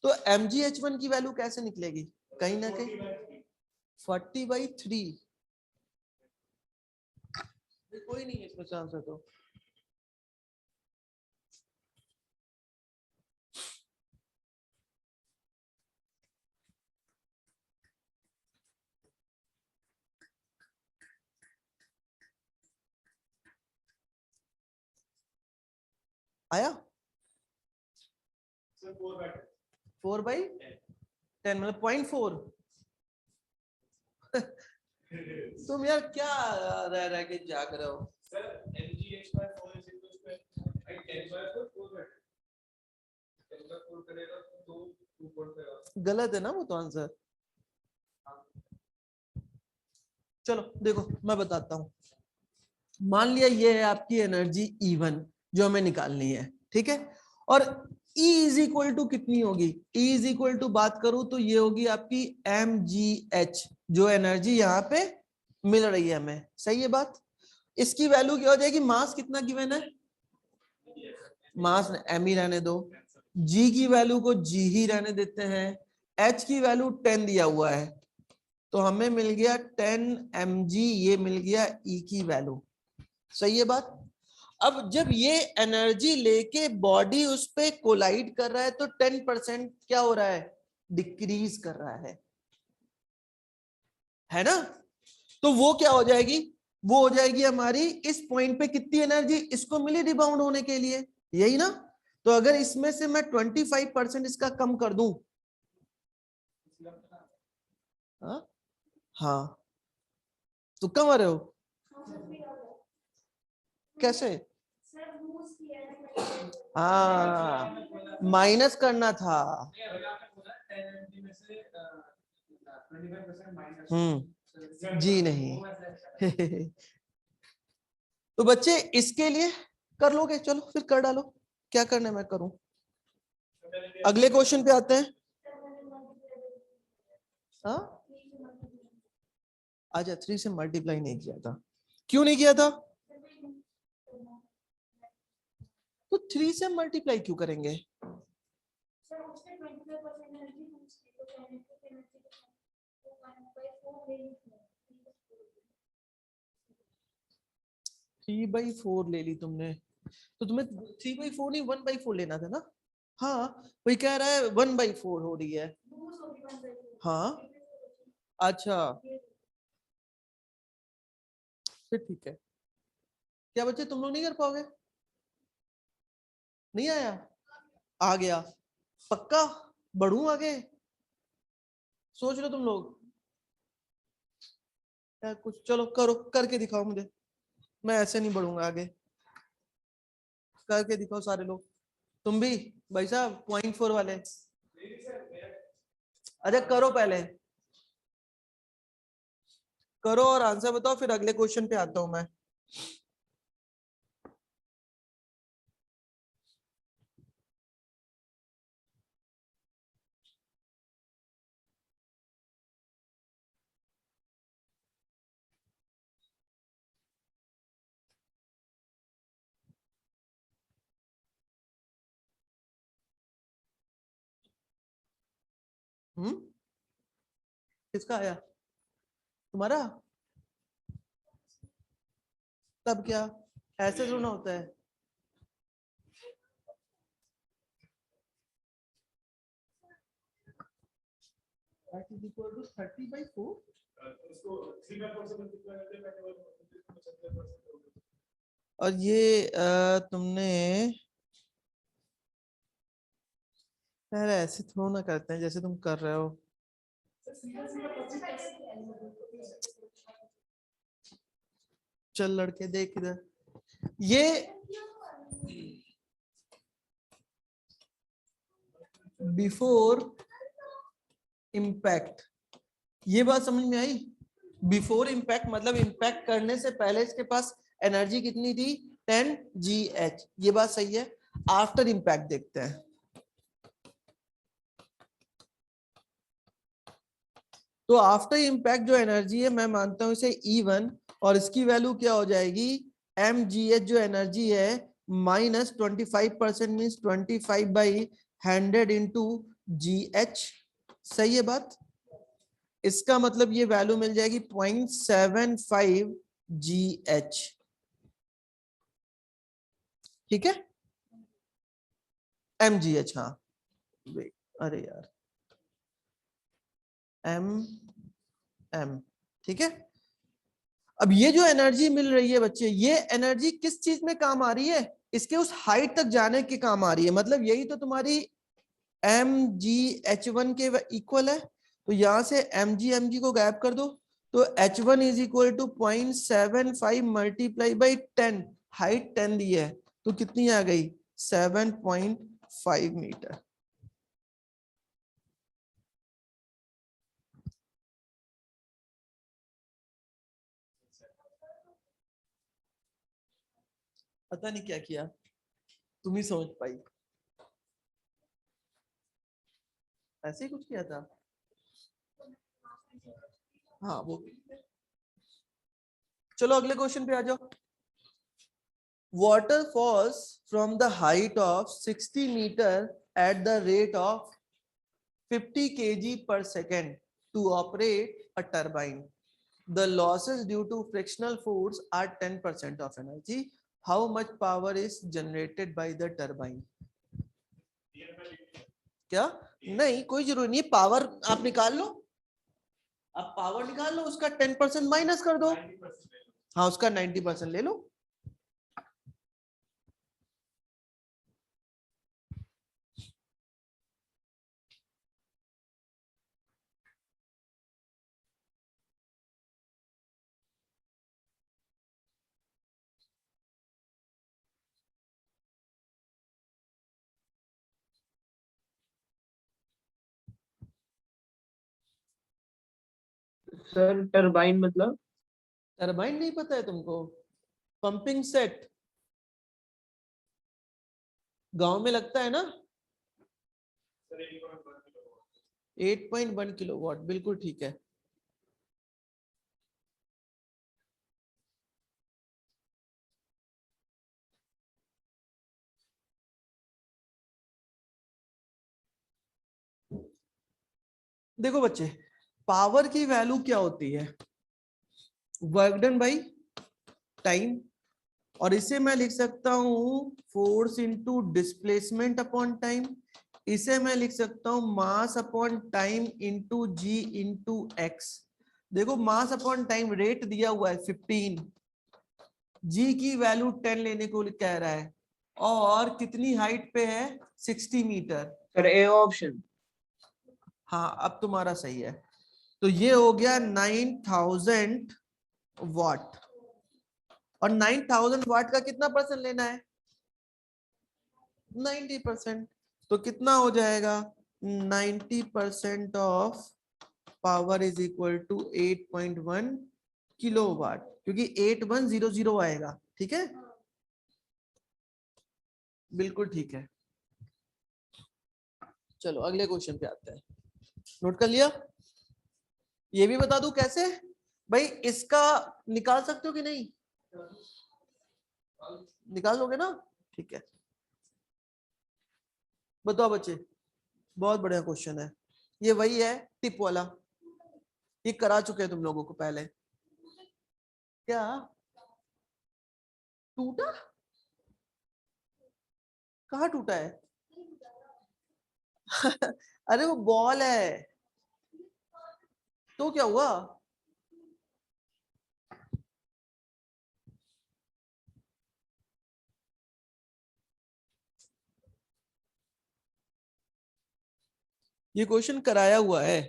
S1: तो mgh1 की वैल्यू कैसे निकलेगी, कहीं ना कहीं 40/3। कोई नहीं है इसमें चांस है तो आया 4/10 मतलब 0.4। तुम यार क्या रह के जाग रहे हो। गलत है ना वो तो आंसर। चलो देखो मैं बताता हूं। मान लिया ये है आपकी एनर्जी E1 जो हमें निकालनी है, ठीक है। और E इज इक्वल टू कितनी होगी, E इज इक्वल टू बात करूं तो ये होगी आपकी mgh, जो एनर्जी यहाँ पे मिल रही है हमें, सही है बात। इसकी वैल्यू क्या हो जाएगी, मास कितना गिवन है, मास m ही रहने दो, g की वैल्यू को g ही रहने देते हैं, h की वैल्यू 10 दिया हुआ है, तो हमें मिल गया 10 mg, ये मिल गया E की वैल्यू, सही है बात। अब जब ये एनर्जी लेके बॉडी उस पे कोलाइड कर रहा है तो 10% क्या हो रहा है, डिक्रीज कर रहा है ना। तो वो क्या हो जाएगी, वो हो जाएगी हमारी इस पॉइंट पे कितनी एनर्जी इसको मिली रिबाउंड होने के लिए, यही ना। तो अगर इसमें से मैं 25% इसका कम कर दूं, हाँ तो कम आ रहे हो कैसे, हाँ माइनस करना था। जी नहीं। तो बच्चे इसके लिए कर लोगे, चलो फिर कर डालो, क्या करना है मैं करूं। अगले क्वेश्चन पे आते हैं। हाँ अच्छा 3 से मल्टीप्लाई नहीं किया था, क्यों नहीं किया था, तो 3 से मल्टीप्लाई क्यों करेंगे, 3/4 ले ली तुमने, तो तुम्हें 3/4 नहीं 1/4 लेना था ना। हाँ वही कह रहा है 1/4 हो रही है। हाँ अच्छा फिर ठीक है। क्या बच्चे तुम लोग नहीं कर पाओगे, नहीं आया, आ गया, पक्का बढ़ू आगे, सोच लो तुम लोग यार कुछ, चलो करो, करके दिखाओ मुझे, मैं ऐसे नहीं बढ़ूंगा आगे, करके दिखाओ सारे लोग, तुम भी भाई साहब 0.4 वाले, अच्छा करो पहले, करो और आंसर बताओ, फिर अगले क्वेश्चन पे आता हूं मैं। किसका आया, तुम्हारा, तब क्या, ऐसे थोड़ा होता है। That is equal to 30/4। और ये तुमने यार ऐसे थोड़ा ना करते हैं जैसे तुम कर रहे हो। चल लड़के देख इधर, ये बिफोर इम्पैक्ट, ये बात समझ में आई। बिफोर इम्पैक्ट मतलब इम्पैक्ट करने से पहले इसके पास एनर्जी कितनी थी 10 GH, ये बात सही है। आफ्टर इंपैक्ट देखते हैं। तो आफ्टर इंपैक्ट जो एनर्जी है मैं मानता हूं इसे E1, और इसकी वैल्यू क्या हो जाएगी, mgh जो एनर्जी है माइनस 25% मीन्स 25/100 इंटू GH। सही है बात। इसका मतलब ये वैल्यू मिल जाएगी 0.75 GH। ठीक है, mgh। हाँ अरे यार m ठीक है। अब ये जो एनर्जी मिल रही है बच्चे, ये एनर्जी किस चीज में काम आ रही है, इसके उस हाइट तक जाने के काम आ रही है। मतलब यही तो तुम्हारी mgh1 के इक्वल है। तो यहां से mg को गायब कर दो, तो h1 is equal to 0.75 multiply by 10, height 10 दी है तो कितनी आ गई, 7.5 मीटर। पता नहीं क्या किया, तुम ही समझ पाई। ऐसे ही कुछ किया था। हाँ वो, चलो अगले क्वेश्चन पे आ जाओ। Water falls from the height of 60 meter at the rate of 50 kg per second to operate a turbine. The losses due to frictional force are 10% of energy. How much power is generated by the turbine? क्या नहीं, कोई जरूरी नहीं, power आप निकाल लो, आप power निकाल लो, उसका 10% माइनस कर दो। हाँ उसका 90% ले लो।
S2: सर टरबाइन मतलब?
S1: टरबाइन नहीं पता है तुमको? पंपिंग सेट गांव में लगता है ना। 8.1 किलोवाट, बिल्कुल ठीक है। देखो बच्चे, पावर की वैल्यू क्या होती है, वर्क डन बाई टाइम, और इसे मैं लिख सकता हूं force into displacement upon time. इसे मैं लिख सकता हूं मास अपॉन टाइम इनटू जी इनटू एक्स। देखो मास अपॉन टाइम रेट दिया हुआ है 15, जी की वैल्यू 10 लेने को कह रहा है, और कितनी हाइट पे है, 60 मीटर।
S2: Sir A option.
S1: हाँ अब तुम्हारा सही है। तो ये हो गया 9000 वाट, और 9000 वाट का कितना परसेंट लेना है, 90%। तो कितना हो जाएगा, 90% of power is equal to 8.1 kilowatt, क्योंकि 8100 आएगा। ठीक है, बिल्कुल ठीक है। चलो अगले क्वेश्चन पे आते हैं। नोट कर लिया? ये भी बता दूं कैसे, भाई इसका निकाल सकते हो कि नहीं, निकाल लोगे ना, ठीक है। बताओ बच्चे, बहुत बढ़िया क्वेश्चन है। ये वही है टिप वाला, ये करा चुके हैं तुम लोगों को पहले। क्या टूटा, कहाँ टूटा है? अरे वो बॉल है, तो क्या हुआ? ये क्वेश्चन कराया हुआ है।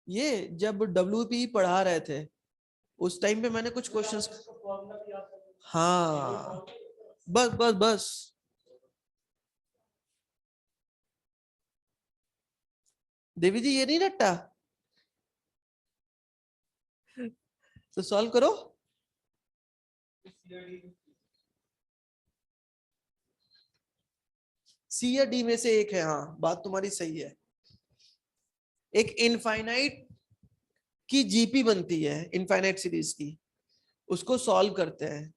S1: ये जब WP पढ़ा रहे थे उस टाइम पे मैंने कुछ क्वेश्चंस, हाँ बस बस बस। देवी जी ये नहीं रट्टा, तो सॉल्व करो। सी या डी में से एक है। हाँ, बात तुम्हारी सही है। एक इनफाइनाइट की जीपी बनती है, इनफाइनाइट सीरीज की, उसको सॉल्व करते हैं,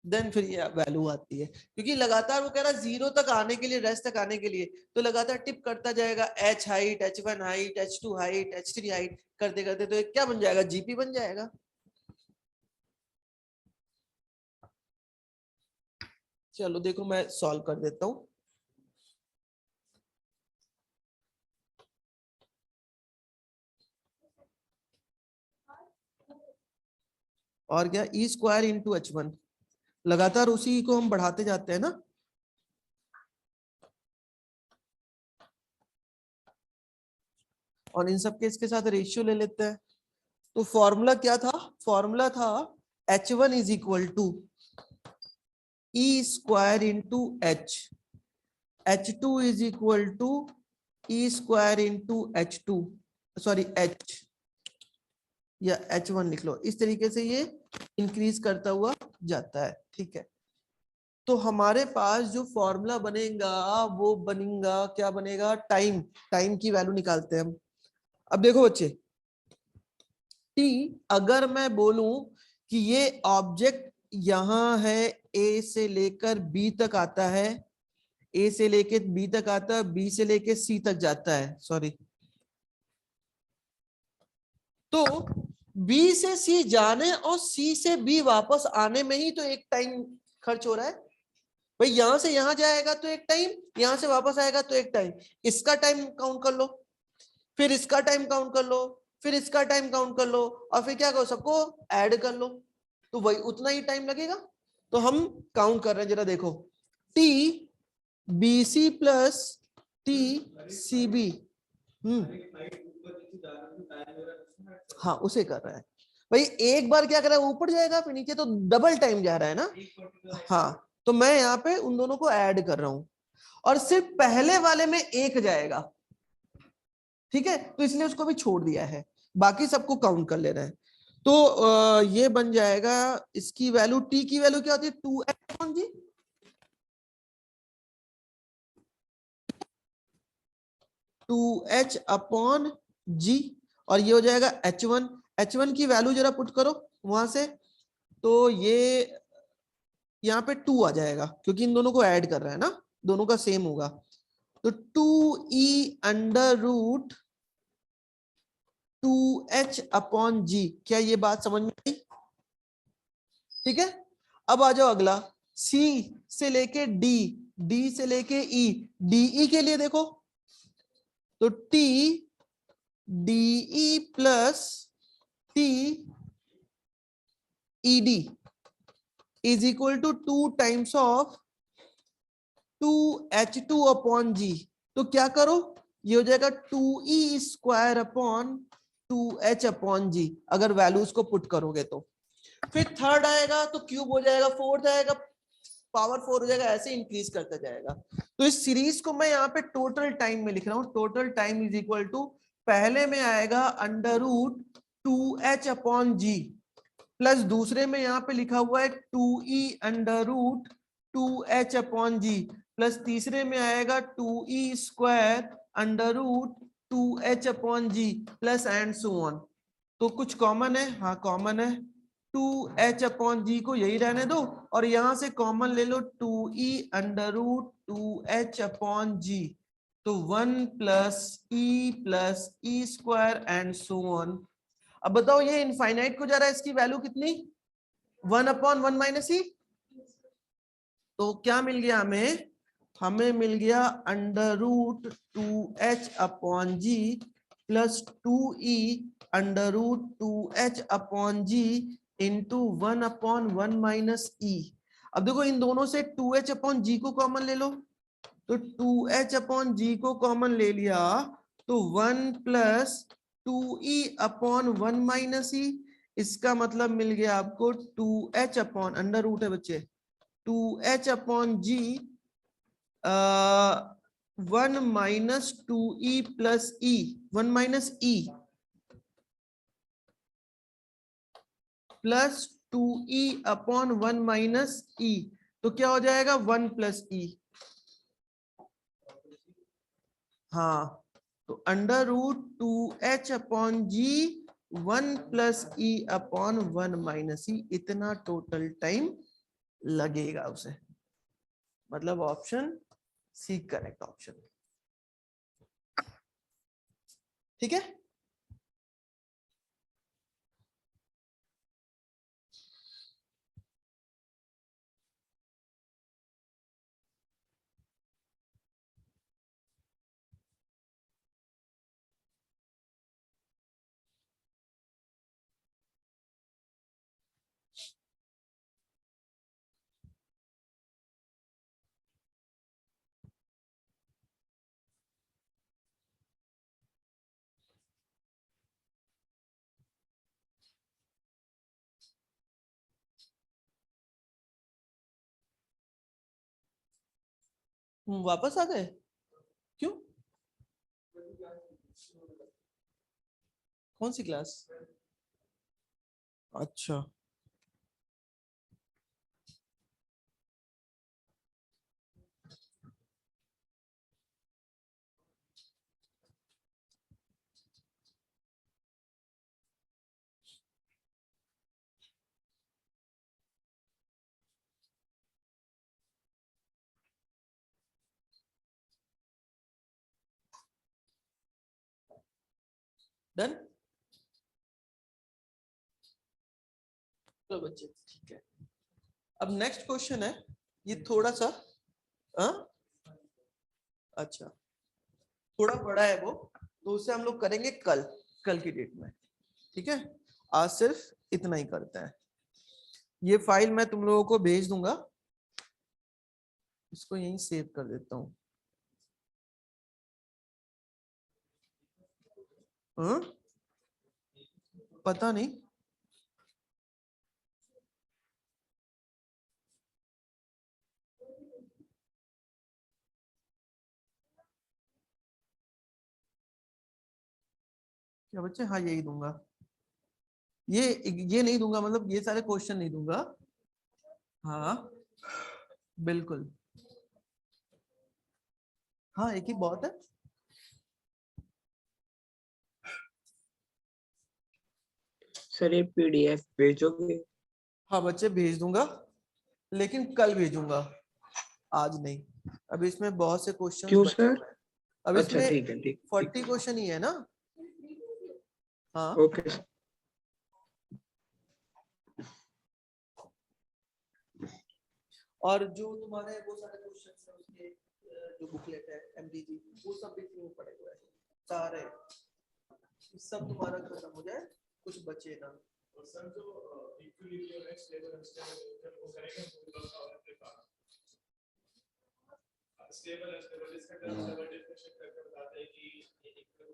S1: देन फिर ये वैल्यू आती है। क्योंकि लगातार वो कह रहा है जीरो तक आने के लिए, रेस्ट तक आने के लिए, तो लगातार टिप करता जाएगा, H height, H1 height, H2 height, H3 height करते करते, तो एक क्या बन जाएगा, जीपी बन जाएगा। चलो देखो मैं सॉल्व कर देता हूं। और क्या, ई स्क्वायर इंटू H1, लगातार उसी को हम बढ़ाते जाते हैं ना। और इन सब के इसके साथ रेशियो ले लेते हैं। तो फॉर्मूला क्या था, फॉर्मूला था H1 is equal to E square into H, H2 is equal to E square into H2, sorry H, या H1 लिख लो। इस तरीके से ये इंक्रीज करता हुआ जाता है। ठीक है, तो हमारे पास जो फॉर्मूला बनेगा वो बनेगा, क्या बनेगा, टाइम, टाइम की वैल्यू निकालते हैं हम। अब देखो बच्चे, टी अगर मैं बोलूं कि ये ऑब्जेक्ट यहां है, ए से लेकर बी तक आता है, ए से लेकर बी तक आता है, बी से लेकर सी तक जाता है, सॉरी, तो बी से सी जाने और सी से बी वापस आने में ही तो एक टाइम खर्च हो रहा है भाई। यहां से यहां जाएगा तो एक टाइम, यहां से वापस आएगा तो एक टाइम, इसका टाइम काउंट कर लो, फिर इसका टाइम काउंट कर लो, फिर इसका टाइम काउंट कर लो, और फिर क्या करो, सबको ऐड कर लो, तो वही उतना ही टाइम लगेगा। तो हम काउंट कर रहे हैं, जरा देखो, T B C plus T C B, हाँ उसे कर रहा है भाई। एक बार क्या कर रहा है, ऊपर जाएगा फिर नीचे, तो डबल टाइम जा रहा है ना। हाँ, तो मैं यहाँ पे उन दोनों को ऐड कर रहा हूं, और सिर्फ पहले वाले में एक जाएगा, ठीक है, तो इसलिए उसको भी छोड़ दिया है, बाकी सबको काउंट कर ले रहे हैं। तो ये बन जाएगा, इसकी वैल्यू, टी की वैल्यू क्या होती है, 2h जी, 2h अपॉन जी, और ये हो जाएगा H1। H1 की वैल्यू जरा पुट करो वहां से, तो ये यहाँ पे 2 आ जाएगा, क्योंकि इन दोनों को ऐड कर रहा है ना, दोनों का सेम होगा। तो 2e under root 2h upon जी, क्या ये बात समझ में आई? ठीक है, अब आ जाओ अगला, C से लेके D, D से लेके E, DE के लिए देखो, तो T DE plus T ED is equal to 2 times of 2h2 upon g. तो क्या करो, ये हो जाएगा 2e square upon 2h upon जी, अगर वैल्यूज को पुट करोगे तो। फिर थर्ड आएगा तो क्यूब हो जाएगा, फोर्थ आएगा पावर 4 हो जाएगा, ऐसे इंक्रीज करता जाएगा। तो इस सीरीज को मैं यहाँ पे टोटल टाइम में लिख रहा हूँ, total time is equal to, पहले में आएगा under root 2h upon g, plus दूसरे में यहाँ पे लिखा हुआ है 2e under root 2h upon g, plus तीसरे में आएगा 2e square under root 2h upon g, plus and so on. तो कुछ कॉमन है, हाँ कॉमन है, 2h अपॉन जी को यही रहने दो, और यहां से कॉमन ले लो 2e under root 2h upon g, तो 1 plus e square and so on. अब बताओ ये इनफाइनाइट को जा रहा है, इसकी वैल्यू कितनी, 1 अपॉन 1 माइनस ई। तो क्या मिल गया हमें, हमें मिल गया under root 2h upon g plus 2e under root 2h upon g into 1 upon 1 minus e. अब देखो इन दोनों से 2h अपॉन जी को कॉमन ले लो, तो 2h अपॉन जी को कॉमन ले लिया, तो 1 प्लस 2e अपॉन 1 माइनस ई, इसका मतलब मिल गया आपको 2h अपॉन, अंडर रूट है बच्चे, 2h अपॉन जी 1 माइनस 2e प्लस ई, 1 minus E plus 2e/1 - e, तो क्या हो जाएगा 1 + e। हाँ, तो √2h/g 1 + e/1 - e, इतना टोटल टाइम लगेगा उसे। मतलब ऑप्शन सी करेक्ट ऑप्शन। ठीक है। वापस आ गए क्यों? कौन सी क्लास? अच्छा, डन। चलो बच्चे ठीक है। अब नेक्स्ट क्वेश्चन है, ये थोड़ा सा अच्छा थोड़ा बड़ा है वो, तो उसे हम लोग करेंगे कल की डेट में। ठीक है, आज सिर्फ इतना ही करते हैं। ये फाइल मैं तुम लोगों को भेज दूंगा, इसको यहीं सेव कर देता हूँ। पता नहीं, क्या बच्चे? हाँ यही दूंगा, ये नहीं दूंगा, मतलब ये सारे क्वेश्चन नहीं दूंगा। हाँ बिल्कुल, हाँ एक ही बहुत है।
S2: सर ये PDF भेजोगे?
S1: हाँ बच्चे भेज दूंगा, लेकिन कल भेजूंगा, आज नहीं। अब इसमें बहुत से क्वेश्चंस
S2: क्यों
S1: बचे
S2: सर?
S1: हुए हैं। अब
S2: अच्छा
S1: इसमें
S2: ठीक है, ठीक
S1: 40 क्वेश्चन ही है ना। हाँ,
S2: ओके सर।
S1: और जो तुम्हारे वो सारे क्वेश्चंस है उसके जो बुकलेट है MDG, वो सब भी तुम्हें पड़े हुए हैं सारे, सब तुम्हारा खत्म हो जाए, कुछ बचे ना।
S3: और सर जो इक्विलिब्रियम है स्टेबल अनस्टेबल वो करेंगे स्टेबल अनस्टेबल इसका डबल डेफिनेशन करके बताते हैं कि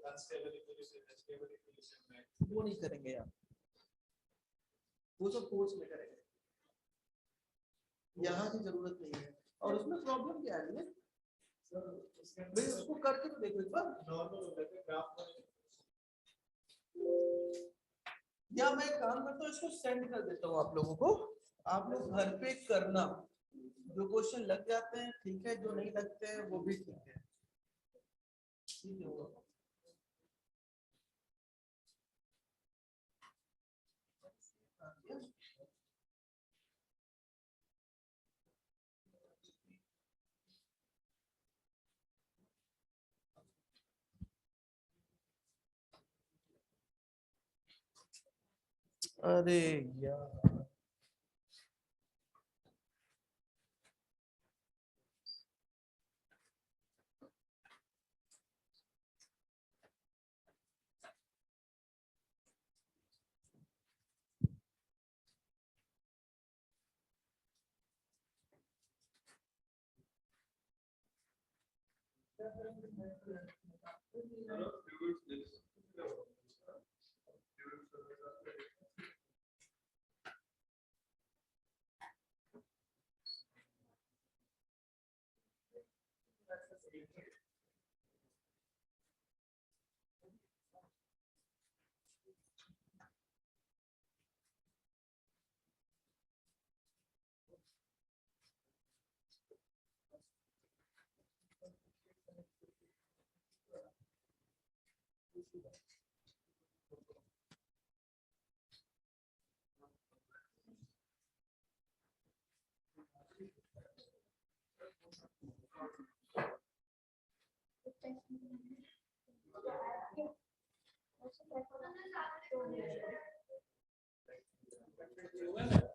S3: अनस्टेबल इक्विलिब्रियम स्टेबल इक्विलिब्रियम में
S1: वो नहीं करेंगे यार, वो सब कोर्स में करेंगे, यहाँ की जरूरत नहीं है। और उसमें प्रॉब्लम क्या है भाई, उसको करके तो देखो एक बार।
S3: नॉर्मल हो जाता है ग्राफ में,
S1: या मैं काम करता हूँ, इसको सेंड कर देता हूँ आप लोगों को, आप लोग घर पे करना। जो क्वेश्चन लग जाते हैं ठीक है, जो नहीं लगते हैं वो भी ठीक है। ठीक है, अरे यार
S3: हुआ ना?